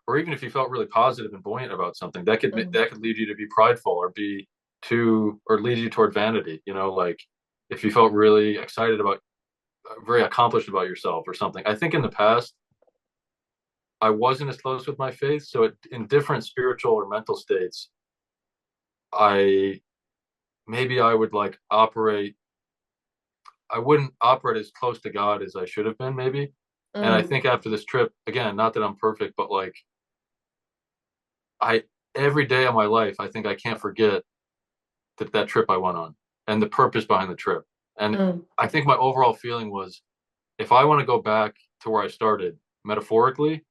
or even if you felt really positive and buoyant about something, Mhm. that could lead you to be prideful, or be too or lead you toward vanity. Like if you felt really excited about very accomplished about yourself or something. I think in the past I wasn't as close with my faith, so in different spiritual or mental states, I maybe I would like operate I wouldn't operate as close to God as I should have been, maybe. And I Mm, think after this trip, again, not that I'm perfect, but like I every day of my life, I think I can't forget that trip I went on and the purpose behind the trip. And mm. I think my overall feeling was if I want to go back to where I started, metaphorically,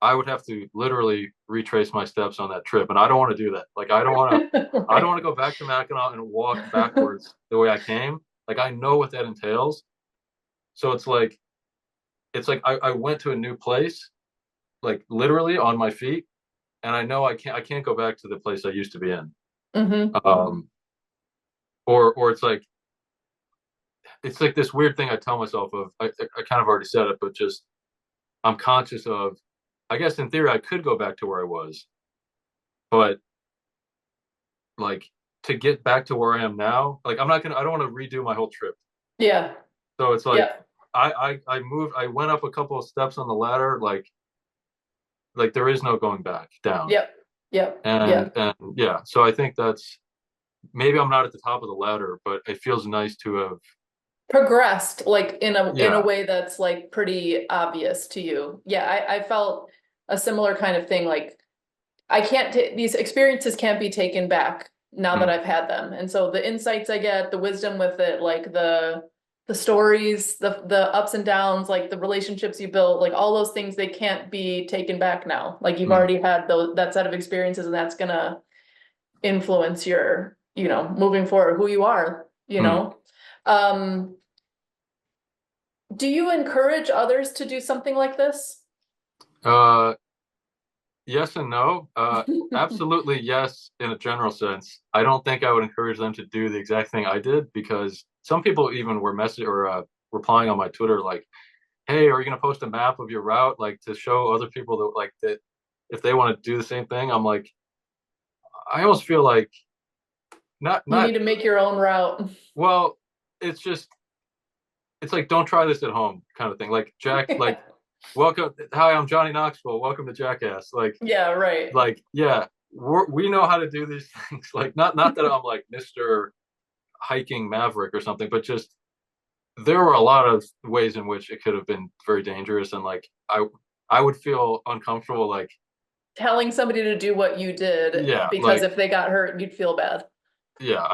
I would have to literally retrace my steps on that trip. And I don't want to do that. Like I don't Right. want to go back to Mackinac and walk backwards the way I came. Like I know what that entails. So it's like I went to a new place, like literally on my feet, and I know I can't go back to the place I used to be in. Hmm. Um or it's like this weird thing I tell myself of I kind of already said it, but just I'm conscious of I guess in theory I could go back to where I was, but like to get back to where I am now, like I don't want to redo my whole trip. Yeah. So it's like Yeah. I moved I went up a couple of steps on the ladder, like there is no going back down. Yep. Yep. And Yep. and yeah, so I think that's maybe I'm not at the top of the ladder, but it feels nice to have Progressed like in a yeah. way that's like pretty obvious to you. Yeah, I felt a similar kind of thing. Like I can't take these experiences can't be taken back now that Mm, I've had them. And so the insights I get, the wisdom with it, like the stories, the ups and downs, like the relationships you built, like all those things, they can't be taken back now. Like you've mm, already had those that set of experiences, and that's gonna influence your, moving forward, who you are, you mm. know. Um, do you encourage others to do something like this? Uh yes and no. Absolutely yes in a general sense. I don't think I would encourage them to do the exact thing I did because some people even were messaging or replying on my Twitter like, "Hey, are you going to post a map of your route like to show other people that like that if they want to do the same thing?" I'm like, I almost feel like You need not to make your own route. well, it's just it's like don't try this at home kind of thing. Like Jack, like welcome, hi, I'm Johnny Knoxville. Welcome to Jackass. Yeah, right. Yeah, we know how to do these things. Like not that I'm like Mr. Hiking Maverick or something, but just there were a lot of ways in which it could have been very dangerous, and like I would feel uncomfortable. Like Telling somebody to do what you did yeah, because if they got hurt, you'd feel bad. yeah,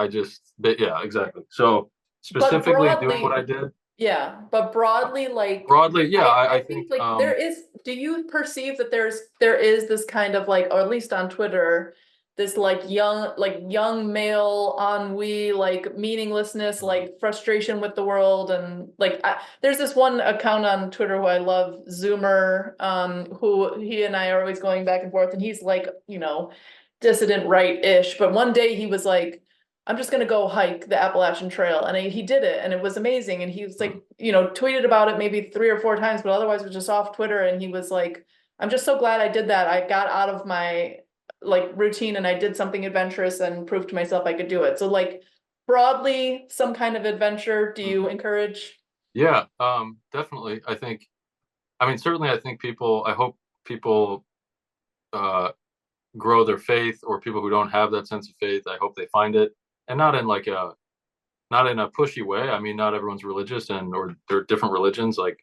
exactly. So But specifically doing what I broadly, did yeah, but broadly, like broadly, yeah, I I think think like do you perceive that there is this kind of like, or at least on Twitter, this like young male ennui, like meaninglessness, mm, like frustration with the world, and like there's this one account on Twitter who I love, Zoomer, who he and I are always going back and forth, and he's like, dissident right-ish, but one day he was like, I'm just gonna go hike the Appalachian Trail. And he did it, and it was amazing. And he was mm, like, tweeted about it maybe 3 or 4 times, but otherwise was just off Twitter. And he was like, I'm just so glad I did that. I got out of my like routine and I did something adventurous and proved to myself I could do it. So like broadly, some kind of adventure, do you mm. encourage? Yeah, definitely. I mean, certainly, I think I hope people uh, grow their faith, or people who don't have that sense of faith, I hope they find it, and not in a pushy way. I mean, not everyone's religious, or there are different religions. Like,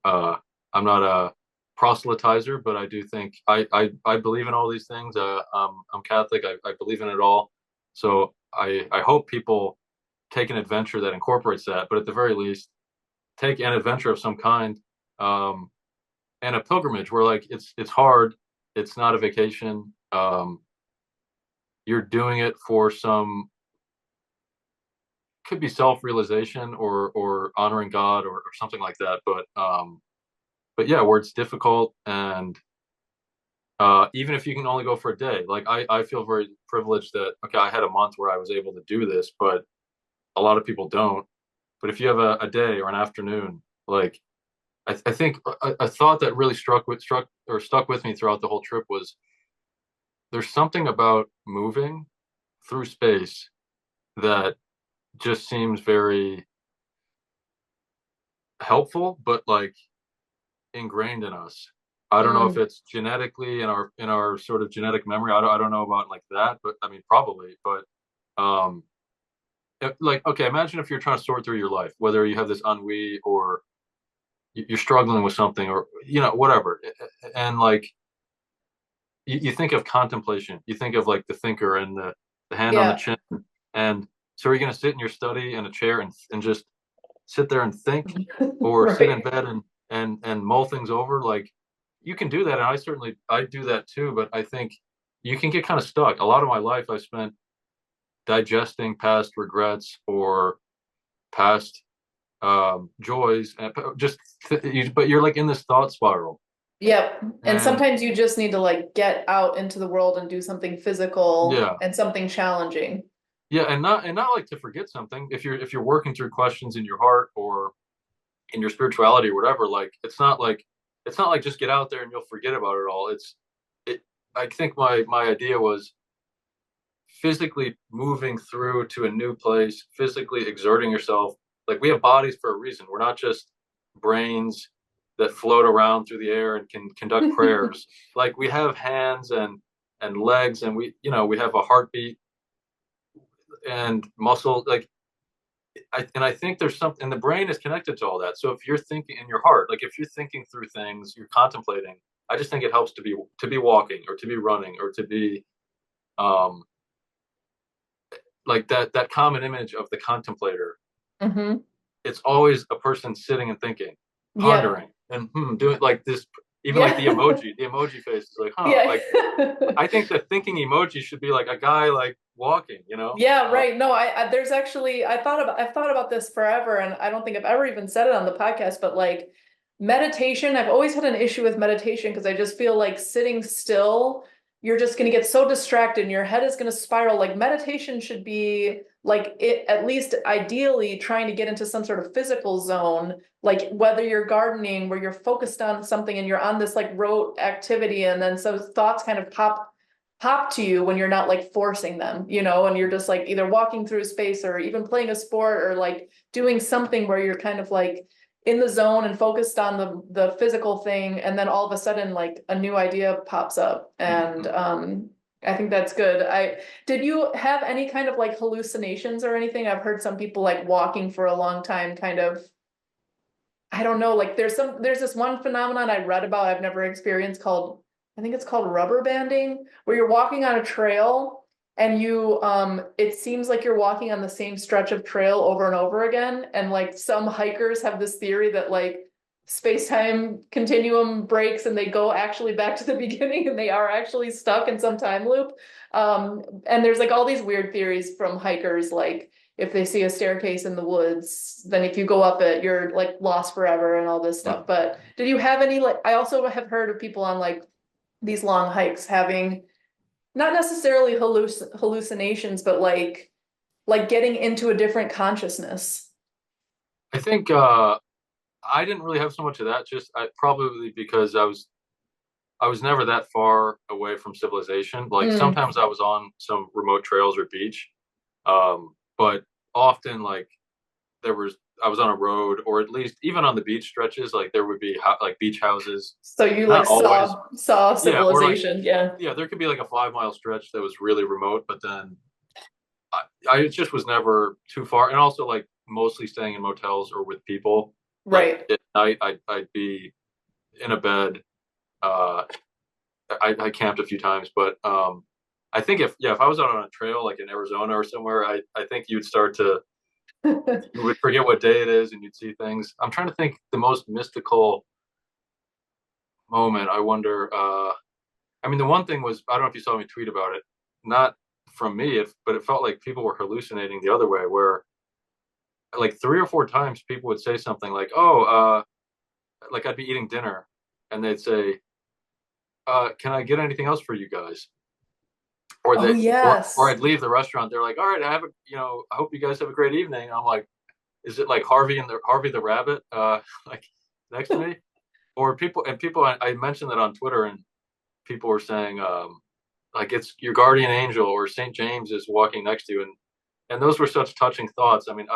uh, I'm not a proselytizer, but I do think I believe in all these things. I'm Catholic. I believe in it all. So I hope people take an adventure that incorporates that, but at the very least, take an adventure of some kind. Um, and a pilgrimage where like it's hard, it's not a vacation. You're doing it for some could be self-realization or honoring God or something like that. But yeah, where it's difficult and even if you can only go for a day, like I feel very privileged that okay, I had a month where I was able to do this, but a lot of people don't. But if you have a day or an afternoon, like I think a thought that really stuck with me throughout the whole trip was there's something about moving through space that just seems very helpful, but like ingrained in us. I don't know if Mm, it's genetically in our sort of genetic memory. I don't know about like that, but I mean probably. But um, like, okay, imagine if you're trying to sort through your life, whether you have this ennui or you're struggling with something or, whatever. And like, you think of contemplation, you think of like the thinker and the hand on the Yeah. chin. And so are you going to sit in your study in a chair and just sit there and think, or sit in Right. bed and mull things over? Like, you can do that. And I do that too. But I think you can get kind of stuck. A lot of my life I spent digesting past regrets or past joys, and but you're like in this thought spiral. Yep. And And sometimes you just need to like get out into the world and do something physical yeah, and something challenging. yeah, and not like to forget something. If you're working through questions in your heart or in your spirituality or whatever, like it's not like just get out there and you'll forget about it all. It I think my idea was physically moving through to a new place, physically exerting yourself. Like, we have bodies for a reason. We're not just brains that float around through the air and can conduct prayers. Like, we have hands and legs, and we have a heartbeat and muscle. Like, I think there's something, and the brain is connected to all that. So if you're thinking in your heart, like if you're thinking through things, you're contemplating. I just think it helps to be walking or to be running or to be um like that common image of the contemplator. Hmm. It's always a person sitting and thinking, Yep. pondering, and doing like this. Even like the Yeah. emoji face is like, huh? Yeah. Like, I think the thinking emoji should be like a guy like walking. Yeah, right. No, I there's actually I've thought about this forever and I don't think I've ever even said it on the podcast, but like meditation, I've always had an issue with meditation because I just feel like sitting still, you're just going to get so distracted and your head is going to spiral. Like meditation should be like it at least ideally trying to get into some sort of physical zone, like whether you're gardening where you're focused on something and you're on this like rote activity and then so thoughts kind of pop to you when you're not like forcing them, and you're just like either walking through space or even playing a sport or like doing something where you're kind of like in the zone and focused on the physical thing and then all of a sudden like a new idea pops up and Mhm. I think that's good. I did you have any kind of like hallucinations or anything? I've heard some people like walking for a long time kind of I don't know, like there's this one phenomenon I read about I've never experienced called I think it's called rubber banding, where you're walking on a trail and you it seems like you're walking on the same stretch of trail over and over again. And like some hikers have this theory that like space-time continuum breaks and they go actually back to the beginning and they are actually stuck in some time loop. And there's like all these weird theories from hikers like if they see a staircase in the woods, then if you go up it, you're like lost forever and all this stuff. Mhm. But did you have any like I also have heard of people on like these long hikes having not necessarily hallucinations, but like getting into a different consciousness. I think I didn't really have so much of that. Just probably because I was never that far away from civilization. Like, Mm. sometimes I was on some remote trails or beach, but often like there was I was on a road, or at least even on the beach stretches, like there would be like beach houses. So you like Not always, saw yeah, or like, civilization, yeah. yeah, there could be like a 5 mile stretch that was really remote, but then I just was never too far, and also like mostly staying in motels or with people. Like Right. at night, I'd be in a bed. Uh, I camped a few times, but I think if I was out on a trail like in Arizona or somewhere, I think you would forget what day it is and you'd see things. I'm trying to think the most mystical moment. I wonder. I mean, the one thing was, I don't know if you saw me tweet about it, not from me, but it felt like people were hallucinating the other way, where like 3 or 4 times people would say something like, "Oh, like I'd be eating dinner," and they'd say, "Can I get anything else for you guys?" Or Oh or yes. I'd leave the restaurant. They're like, "All right, I hope you guys have a great evening." And I'm like, "Is it like Harvey the rabbit, like next to me?" Or people, I mentioned that on Twitter, and people were saying, like it's your guardian angel or Saint James is walking next to you, and those were such touching thoughts. I mean,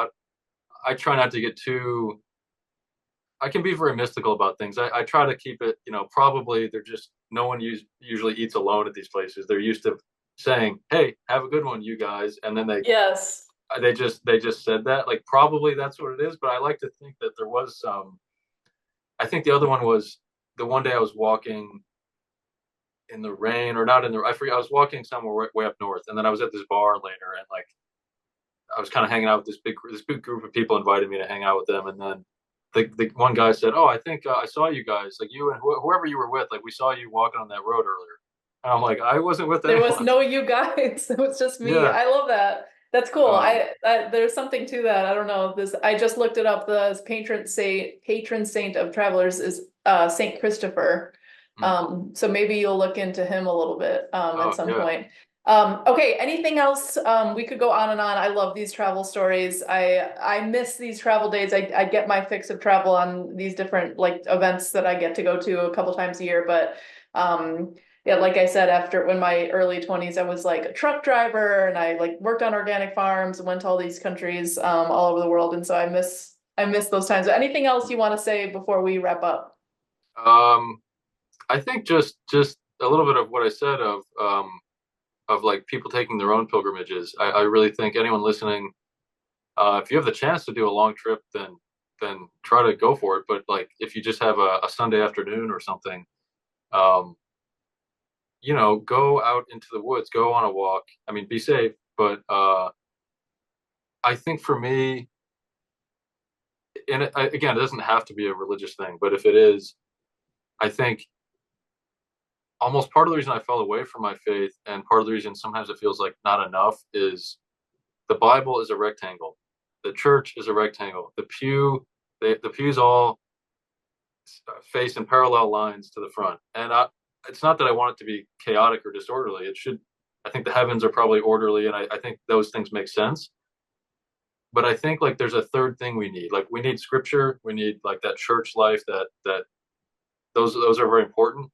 I try not to get too. I can be very mystical about things. I try to keep it, probably they're just no one usually eats alone at these places. They're used to saying, "Hey, have a good one, you guys," and then Yes. they just said that. Like probably that's what it is, but I like to think that there was some. I think the other one was the one day I was walking in the rain or not in the I forget I was walking somewhere way up north, and then I was at this bar later, and like I was kind of hanging out with this big group of people invited me to hang out with them, and then the one guy said, "Oh, I think I saw you guys, like you and whoever you were with, like we saw you walking on that road earlier." And I'm like, I wasn't with There was anyone. no you guys. It was just me. Yeah. I love that. That's cool. Um, There's something to that. I don't know. This I just looked it up. The patron saint of travelers is Saint Christopher. mm, So maybe you'll look into him a little bit at oh some yeah. point. Okay, anything else? We could go on and on. I love these travel stories. I miss these travel days. I get my fix of travel on these different like events that I get to go to a couple times a year, but yeah, like I said, after when my early 20s, I was like a truck driver and I like worked on organic farms and went to all these countries all over the world. And so I miss those times. Anything else you want to say before we wrap up? Um, I think just a little bit of what I said of like people taking their own pilgrimages. I really think anyone listening, if you have the chance to do a long trip, then try to go for it. But like if you just have a Sunday afternoon or something, um, go out into the woods, go on a walk. I mean, be safe, but I think for me, and again, it doesn't have to be a religious thing, but if it is, I think almost part of the reason I fell away from my faith and part of the reason sometimes it feels like not enough is the Bible is a rectangle. The church is a rectangle. The pews all face in parallel lines to the front. And it's not that I want it to be chaotic or disorderly. I think the heavens are probably orderly, and I think those things make sense. But I think like there's a third thing we need. Like we need scripture. We need like that church life that those are very important.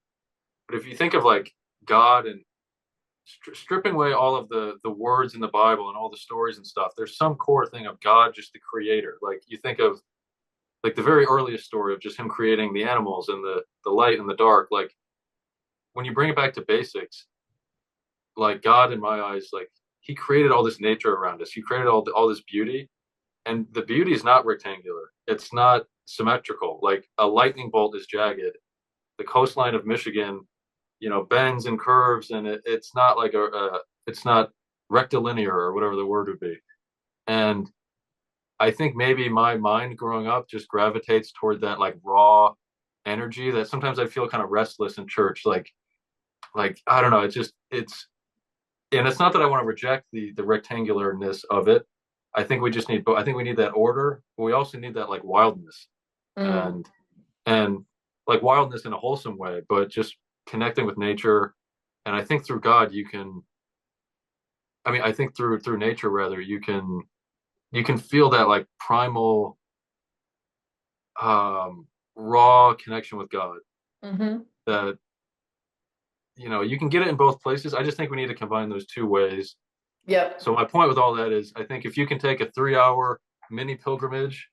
But if you think of like God and stripping away all of the words in the Bible and all the stories and stuff, there's some core thing of God, just the creator. Like you think of like the very earliest story of just him creating the animals and the light and the dark. Like when you bring it back to basics, like God in my eyes, like he created all this nature around us. He created all this beauty, and the beauty is not rectangular. It's not symmetrical. Like a lightning bolt is jagged. The coastline of Michigan, bends and curves, and it's not like it's not rectilinear or whatever the word would be. And I think maybe my mind growing up just gravitates toward that like raw energy that sometimes I feel kind of restless in church. Like I don't know, and it's not that I want to reject the rectangularness of it. I think we need that order, but we also need that like wildness Mm, and and like wildness in a wholesome way, but just connecting with nature. And I think through God you can I think through nature rather, you can feel that like primal raw connection with God hmm. that you can get it in both places. I just think we need to combine those two ways. Yep. So my point with all that is I think if you can take a 3 hour mini pilgrimage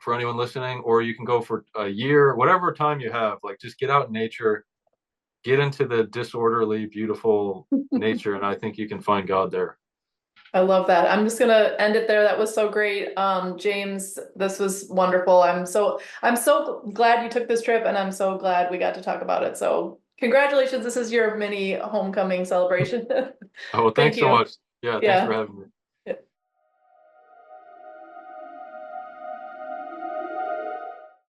for anyone listening, or you can go for a year, whatever time you have, like just get out in nature, get into the disorderly, beautiful nature, and I think you can find God there. I love that. I'm just gonna end it there. That was so great. James, this was wonderful. I'm so glad you took this trip and I'm so glad we got to talk about it. So congratulations. This is your mini homecoming celebration. Oh, Thank thanks so you. much. Yeah, thanks for Yeah. having me.